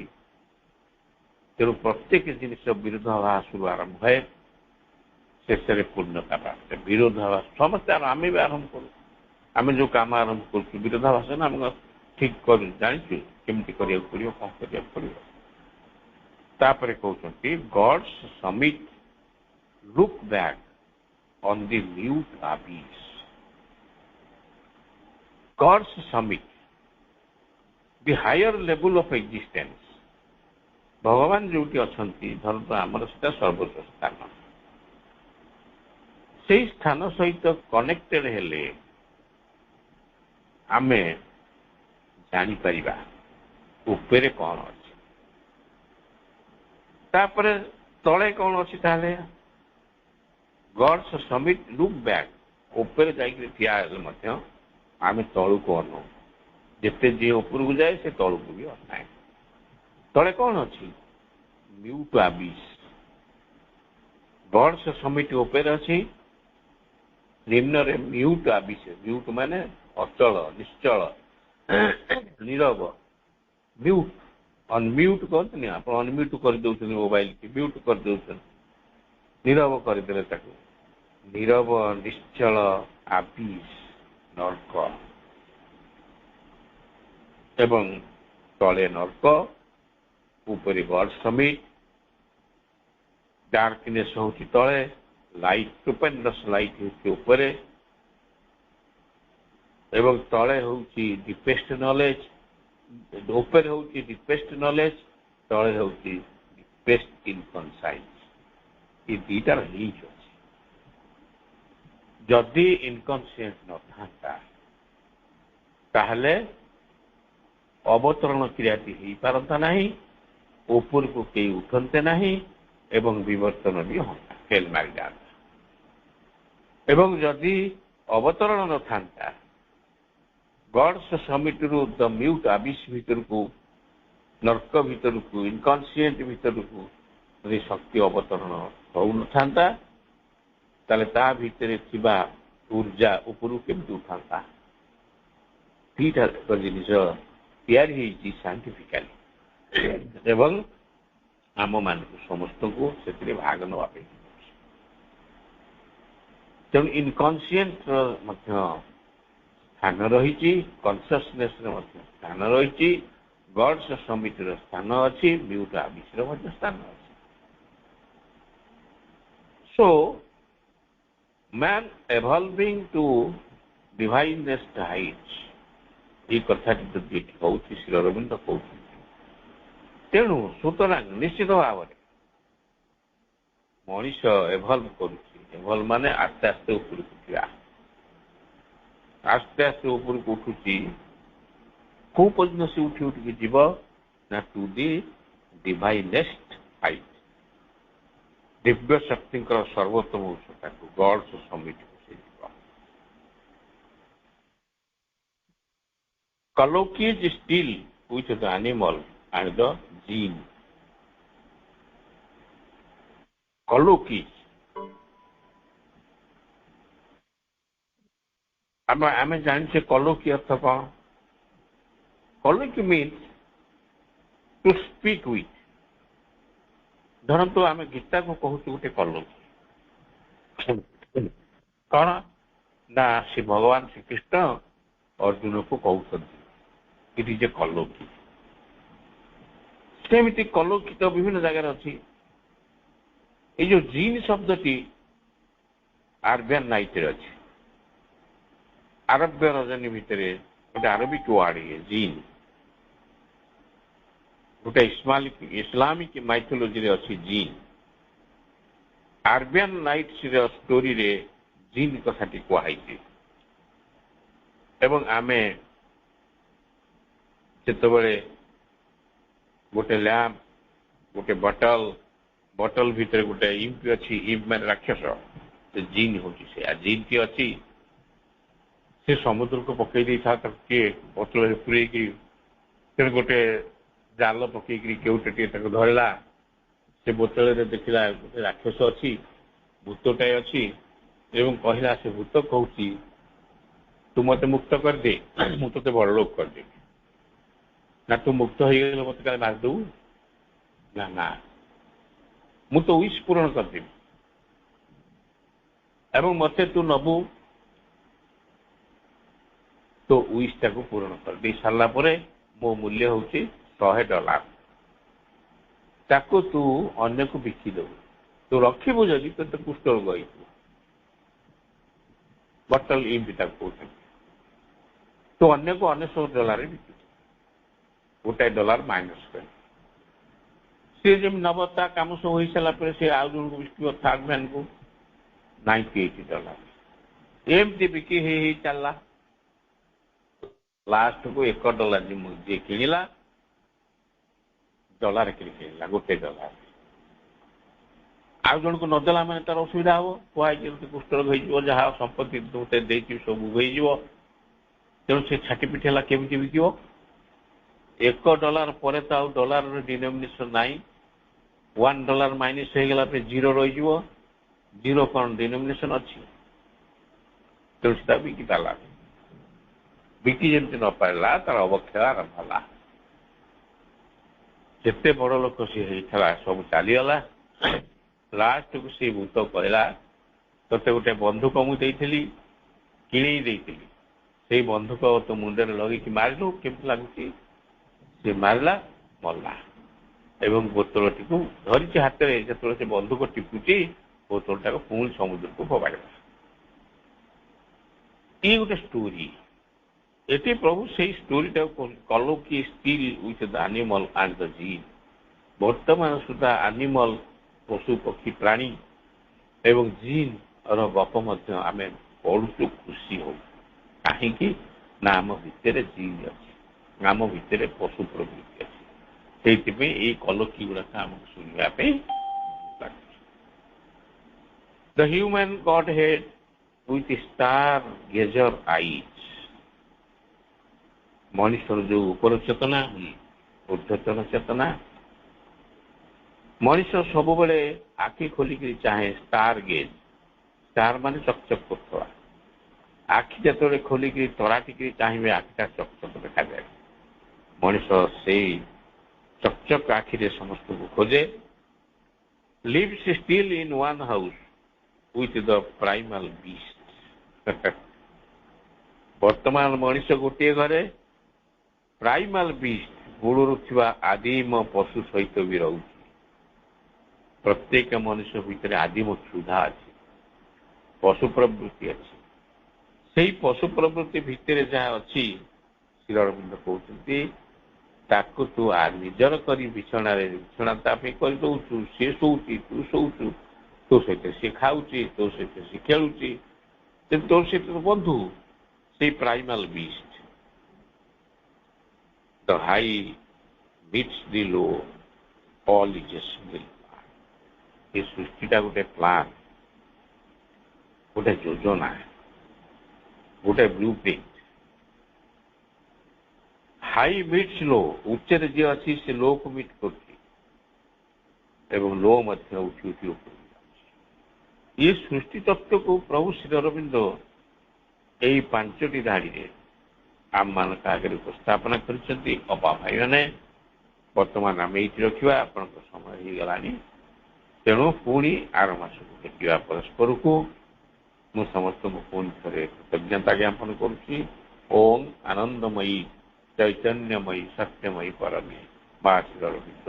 ତେଣୁ ପ୍ରତ୍ୟେକ ଜିନିଷ ବିରୋଧାଭାସରୁ ଆରମ୍ଭ ହୁଏ, ଶେଷରେ ପୂର୍ଣ୍ଣତା ପ୍ରାପ୍ତ। ବିରୋଧାଭାସ ସମସ୍ତେ ଆମେ ବି ଆରମ୍ଭ କରୁ। ଆମେ ଯୋଉ କାମ ଆରମ୍ଭ କରୁଛୁ ବିରୋଧାଭାସ ନା, ଆମେ ଠିକ କରୁ, ଜାଣିଛୁ କେମିତି କରିବାକୁ ପଡିବ, କଣ କରିବାକୁ ପଡିବ। ତାପରେ କହୁଛନ୍ତି gods summit look back on the mute abyss. Gods summit the higher ଲେବୁଲ ଅଫ୍ ଏକ୍ଜିଷ୍ଟେନ୍ସ। ଭଗବାନ ଯୋଉଠି ଅଛନ୍ତି, ଧରନ୍ତୁ ଆମର ସେଟା ସର୍ବୋଚ୍ଚ ସ୍ଥାନ, ସେଇ ସ୍ଥାନ ସହିତ କନେକ୍ଟେଡ ହେଲେ ଆମେ ଜାଣିପାରିବା ଉପରେ କଣ ଅଛି, ତାପରେ ତଳେ କଣ ଅଛି। ତାହେଲେ ଗଡ୍ସ ସମିଟ୍ ଲୁକ୍ ବ୍ୟାକ୍, ଉପରେ ଯାଇକି ଠିଆ ହେଲେ ମଧ୍ୟ ଆମେ ତଳକୁ ଅନଉ। ଯେତେ ଯିଏ ଉପରକୁ ଯାଏ ସେ ତଳକୁ ବି ଅନାଏ। ତଳେ କଣ ଅଛି? Mute abyss. ଗଡ୍ସ ସମିଟ୍ ଉପରେ ଅଛି, ନିମ୍ନରେ ମ୍ୟୁଟ୍ ଆବିସ୍। ମ୍ୟୁଟ୍ ମାନେ ଅଚଳ, ନିଶ୍ଚଳ, ନୀରବ। ମ୍ୟୁଟ୍, ଅନମ୍ୟୁଟ୍ କହନ୍ତୁନି, ଆପଣ ଅନମ୍ୟୁଟ୍ କରିଦେଉଛନ୍ତି ମୋବାଇଲ କି, ମ୍ୟୁଟ୍ କରିଦେଉଛନ୍ତି, ନୀରବ କରିଦେଲେ ତାକୁ। ନୀରବ ନିଶ୍ଚଳ ଆବିସ୍, ନର୍କ। ଏବଂ ତଳେ ନର୍କ, ଉପରେ ଗଡ୍ ସମିଟ୍। ଡାର୍କନେସ୍ ହେଉଛି ତଳେ, ଲାଇଟ୍, ଷ୍ଟୁପେଣ୍ଡସ୍ ଲାଇଟ୍ ହେଉଛି ଉପରେ, ଏବଂ ତଳେ ହେଉଛି ଡିପେଷ୍ଟ ନଲେଜ। ଉପରେ ହେଉଛି ଡିପେଷ୍ଟ ନଲେଜ, ତଳେ ହେଉଛି ଡିପେଷ୍ଟ ଇନକନସାଇନ୍ସ। ଏ ଦୁଇଟାର ଲିଙ୍କ ଅଛି। ଯଦି ଇନକନସିଏନ୍ସ ନଥାନ୍ତା ତାହେଲେ ଅବତରଣ କ୍ରିୟାଟି ହେଇପାରନ୍ତା ନାହିଁ, ଉପରକୁ କେହି ଉଠନ୍ତେ ନାହିଁ ଏବଂ ବିବର୍ତ୍ତନ ବି ହୁଅନ୍ତା, ଫେଲ ମାରିଯାଆନ୍ତା। ଏବଂ ଯଦି ଅବତରଣ ନଥାନ୍ତା ଗଡ୍ସ ସମିଟରୁ ଦ ମ୍ୟୁଟ ଆବିସ୍ ଭିତରକୁ, ନର୍କ ଭିତରକୁ, ଇନକନସିଏଣ୍ଟ ଭିତରକୁ ଯଦି ଶକ୍ତି ଅବତରଣ ହଉନଥାନ୍ତା ତାହେଲେ ତା ଭିତରେ ଥିବା ଊର୍ଜା ଉପରକୁ କେମିତି ଉଠନ୍ତା? ଦୁଇଟା ଜିନିଷ ତିଆରି ହେଇଛି ସାଇଣ୍ଟିଫିକାଲି ଏବଂ ଆମମାନଙ୍କୁ ସମସ୍ତଙ୍କୁ ସେଥିରେ ଭାଗ ନେବା ପାଇଁ। ତେଣୁ ଇନକନସିଏଣ୍ଟର ମଧ୍ୟ ସ୍ଥାନ ରହିଛି, କନସିୟସନେସର ମଧ୍ୟ ସ୍ଥାନ ରହିଛି, ଗଡ୍ସ ସମିତିର ସ୍ଥାନ ଅଛି, ମ୍ୟୁଟ ଆବିସର ମଧ୍ୟ ସ୍ଥାନ ଅଛି। ସୋ ମ୍ୟାନ୍ ଏଭଲଭିଂ ଟୁ ଡିଭାଇନେଷ୍ଟ ହାଇଟ୍, এই କଥାଟି ଯଦି ଏଠି କହୁଛି ଶ୍ରୀ ଅରବିନ୍ଦ କହୁଛନ୍ତି। ତେଣୁ ସୁତରାଂ ନିଶ୍ଚିତ ଭାବରେ ମଣିଷ ଏଭଲ୍ଭ କରୁଛି। ଏଭଲ୍ଭ ମାନେ ଆସ୍ତେ ଆସ୍ତେ ଉପରକୁ ଉଠିବା। ଆସ୍ତେ ଆସ୍ତେ ଉପରକୁ ଉଠୁଛି। କୋଉ ପର୍ଯ୍ୟନ୍ତ ସେ ଉଠି ଉଠିକି ଯିବ ନା ଟୁ ଦି ଡିଭାଇନେଷ୍ଟ ହାଇଟ୍, ଦିବ୍ୟ ଶକ୍ତିଙ୍କର ସର୍ବୋତ୍ତମ ଉଚ୍ଚତାକୁ, ଗଡ୍ସ ସମିତିକୁ ସେ ଯିବ। Colloquies still with the animal and the gene. Colloquies. ଆମେ ଜାଣିଛେ କଲୋକି ଅର୍ଥ କ'ଣ? କଲୋକି ମିନ୍ସ ଟୁ ସ୍ପିକ୍ ୱିଥ୍। ଧରନ୍ତୁ ଆମେ ଗୀତାକୁ କହୁଛୁ ଗୋଟେ କଲୋକି। କ'ଣ ନା ସେ ଭଗବାନ ଶ୍ରୀକୃଷ୍ଣ ଅର୍ଜୁନକୁ କହୁଛନ୍ତି ଇଟ୍ ଇଜ୍ ଏ କଲୋକି। ସେମିତି କଲୋକି ତ ବିଭିନ୍ନ ଜାଗାରେ ଅଛି। ଏଇ ଯୋଉ ଜିନ୍ ଶବ୍ଦଟି ଆରବିଆନ୍ ନାଇଟରେ ଅଛି। ଆରବ୍ୟ ରଜନୀ ଭିତରେ ଗୋଟେ ଆରବିକ ୱାର୍ଡ ଇଏ ଜିନ୍। ଗୋଟେ ଇସଲାମିକ ମାଇଥୋଲୋଜିରେ ଅଛି ଜିନ୍। ଆରବିଆନ୍ ନାଇଟ୍ସର ଷ୍ଟୋରିରେ ଜିନ୍ କଥାଟି କୁହାଯାଇଛି। ଏବଂ ଆମେ ଯେତେବେଳେ ଗୋଟେ ଲ୍ୟାମ୍ପ, ଗୋଟେ ବଟଲ ଭିତରେ ଗୋଟେ ଇମ୍ପ ଅଛି, ଇମ୍ପ ମାନେ ରାକ୍ଷସ, ସେ ଜିନ୍ ହଉଛି ସେ। ଜିନ୍ କିଏ ଅଛି? ସେ ସମୁଦ୍ରକୁ ପକେଇ ଦେଇଥା, ତାକୁ କିଏ ବୋତଲରେ ପୁରେଇକି ତେଣୁ ଗୋଟେ ଜାଲ ପକେଇକିରି କେଉଁଟେ ଟିକେ ତାକୁ ଧରିଲା। ସେ ବୋତଲରେ ଦେଖିଲା ଗୋଟେ ରାକ୍ଷସ ଅଛି, ଭୂତଟାଏ ଅଛି ଏବଂ କହିଲା, ସେ ଭୂତ କହୁଛି ତୁ ମତେ ମୁକ୍ତ କରିଦେ, ମୁଁ ତତେ ବଡ ଲୋକ କରିଦେବି। ନା ତୁ ମୁକ୍ତ ହେଇଗଲେ ମତେ କାଳେ ମାରିଦବୁ? ନା ନା, ମୁଁ ତ ୱିଶ ପୂରଣ କରିଦେବି ଏବଂ ମତେ ତୁ ନବୁ, ତୋ ୱିଶଟାକୁ ପୂରଣ କରିଦେଇ ସାରିଲା ପରେ ମୋ ମୂଲ୍ୟ ହଉଛି $100। ତାକୁ ତୁ ଅନ୍ୟକୁ ବିକିଦେବୁ। ତୁ ରଖିବୁ ଯଦି ତୋତେ କୁଷ୍ଠ ରୋଗ ହେଇଯିବ। ବଟଲ ଇମ୍ପ ତାକୁ କହୁଛନ୍ତି। ତୁ ଅନ୍ୟକୁ $99 ବିକିବୁ, $1 ମାଇନସ କରି। ସିଏ ଯେମିତି ନବ, ତା କାମ ସବୁ ହେଇସାରିଲା ପରେ ସେ ଆଉ ଜଣକୁ ବିକିବ, ଥାର୍ଡ ମ୍ୟାନକୁ $98। ଏମିତି ବିକି ହେଇ ହେଇ ଚାଲିଲା। ଲାଷ୍ଟକୁ $1 ଯିଏ କିଣିଲା, ଡଲାର କିଣିଲା, $1। ଆଉ ଜଣକୁ ନଦେଲା ମାନେ ତାର ଅସୁବିଧା ହବ। କୁହାହେଇଛି କୁଷ୍ଠରୋଗ ହେଇଯିବ, ଯାହା ସମ୍ପତ୍ତି ଦେଇଛି ସବୁ ହେଇଯିବ। ତେଣୁ ସେ ଛାଟି ପିଟି ହେଲା, କେମିତି ବିକିବ? $1 ପରେ ତ ଆଉ ଡଲାରର ଡିନୋମିନେସନ ନାହିଁ। $1 ମାଇନସ ହେଇଗଲା ପରେ 0 ରହିଯିବ। 0 କ'ଣ ଡିନୋମିନେସନ ଅଛି? ତେଣୁ ସେଟା ବିକି ପାରିଲା। ବିକି ଯେମିତି ନ ପାରିଲା, ତାର ଅବକ୍ଷୟ ଆରମ୍ଭ ହେଲା। ଯେତେ ବଡ ଲୋକ ସିଏ ହେଇଥିଲା ସବୁ ଚାଲିଗଲା। ଲାଷ୍ଟକୁ ସେ ଭୂତ କହିଲା, ତୋତେ ଗୋଟେ ବନ୍ଧୁକ ମୁଁ ଦେଇଥିଲି, କିଣେଇ ଦେଇଥିଲି, ସେଇ ବନ୍ଧୁକ ତୋ ମୁଣ୍ଡରେ ଲଗେଇକି ମାରିଲୁ, କେମିତି ଲାଗୁଛି? ସେ ମାରିଲା, ମଲା ଏବଂ ବୋତଲଟିକୁ ଧରିଛି ହାତରେ। ଯେତେବେଳେ ସେ ବନ୍ଧୁକ ଟିପୁଛି, ବୋତଲଟାକୁ ପୁଣି ସମୁଦ୍ରକୁ ଫୋପାଡ଼ିଲା। ଇଏ ଗୋଟେ ଷ୍ଟୋରି। ଏଠି ପ୍ରଭୁ ସେଇ ଷ୍ଟୋରିଟାକୁ କଲୋକି still with the animal and the gene. ବର୍ତ୍ତମାନ ସୁଦ୍ଧା ଆନିମଲ, ପଶୁ ପକ୍ଷୀ ପ୍ରାଣୀ ଏବଂ ଜିନ୍ର ଗପ ମଧ୍ୟ ଆମେ ପଢୁଛୁ, ଖୁସି ହଉ। କାହିଁକି ନା ଆମ ଭିତରେ ଜିନ୍ ଅଛି, ଆମ ଭିତରେ ପଶୁ ପ୍ରବୃତ୍ତି ଅଛି। ସେଇଥିପାଇଁ ଏଇ କଲୋକି ଗୁଡାକ ଆମକୁ ଶୁଣିବା ପାଇଁ ଲାଗୁଛି। ଦ ହ୍ୟୁମାନ ଗଡ୍ ହେଡ୍ ୱିଥ୍ ଷ୍ଟାର ଗେଜର ଆଇଜ୍। ମଣିଷର ଯୋଉ ଉପର ଚେତନା, ଉର୍ଦ୍ଧ୍ୱତନ ଚେତନା। ମଣିଷ ସବୁବେଳେ ଆଖି ଖୋଲିକିରି ଚାହେଁ ଷ୍ଟାର ଗେଜ୍। ଷ୍ଟାର ମାନେ ଚକଚକ କରୁଥିବା। ଆଖି ଯେତେବେଳେ ଖୋଲିକିରି ତରା ଟିକିରି ଚାହିଁବେ ଆଖିଟା ଚକଚକ ଦେଖାଯାଏ। ମଣିଷ ସେଇ ଚକଚକ ଆଖିରେ ସମସ୍ତଙ୍କୁ ଖୋଜେ। lives still in one house with the primal beast। ବର୍ତ୍ତମାନ ମଣିଷ ଗୋଟିଏ ଘରେ ପ୍ରାଇମାଲ ବିଷ୍ଟ, ଗୋଡ଼ରୁ ଥିବା ଆଦିମ ପଶୁ ସହିତ ବି ରହୁଛି। ପ୍ରତ୍ୟେକ ମଣିଷ ଭିତରେ ଆଦିମ କ୍ଷୁଧା ଅଛି, ପଶୁ ପ୍ରବୃତ୍ତି ଅଛି। ସେଇ ପଶୁ ପ୍ରବୃତ୍ତି ଭିତରେ ଯାହା ଅଛି, ଶ୍ରୀ ଅରବିନ୍ଦ କହୁଛନ୍ତି ତାକୁ ତୁ ନିଜର କରି ବିଛଣା ତା ପାଇଁ କରିଦଉଛୁ। ସେ ଶୋଉଛି, ତୁ ଶୋଉଛୁ, ତୋ ସହିତ ସେ ଖାଉଛି, ତୋ ସହିତ ସେ ଖେଳୁଛି, କିନ୍ତୁ ତୋ ସହିତ ବନ୍ଧୁ ସେଇ ପ୍ରାଇମାଲ Bisht. The high meets the low, all is a single plan। ଏ ସୃଷ୍ଟିଟା ଗୋଟେ ପ୍ଲାନ୍, ଗୋଟେ ଯୋଜନା, ଗୋଟେ ବ୍ଲୁ ପ୍ରିଣ୍ଟ। ହାଇ ମିଟ୍ସ ଲୋ, ଉଚ୍ଚରେ ଯିଏ ଅଛି ସେ ଲୋକୁ ମିଟ୍ କରୁଛି ଏବଂ ଲୋ ମଧ୍ୟ ଉଠି ଉଠି ଉପରକୁ ଯାଉଛି। ଏ ସୃଷ୍ଟି ତତ୍ତ୍ୱକୁ ପ୍ରଭୁ ଶ୍ରୀ ଅରବିନ୍ଦ ଏଇ 5ଟି ଧାଡ଼ିରେ ଆମମାନଙ୍କ ଆଗରେ ଉପସ୍ଥାପନା କରିଛନ୍ତି। ଅପା ଭାଇମାନେ, ବର୍ତ୍ତମାନ ଆମେ ଏଇଠି ରଖିବା, ଆପଣଙ୍କ ସମୟ ହେଇଗଲାଣି। ତେଣୁ ପୁଣି ଆର ମାସକୁ ଦେଖିବା ପରସ୍ପରକୁ। ମୁଁ ସମସ୍ତଙ୍କୁ ପୁଣି ଥରେ କୃତଜ୍ଞତା ଜ୍ଞାପନ କରୁଛି। ଓಂ ଆନନ୍ଦମୟୀ ଚୈତନ୍ୟମୟୀ ସତ୍ୟମୟୀ ପରମେ ମା ଶ୍ରୀ ଅରବିନ୍ଦ।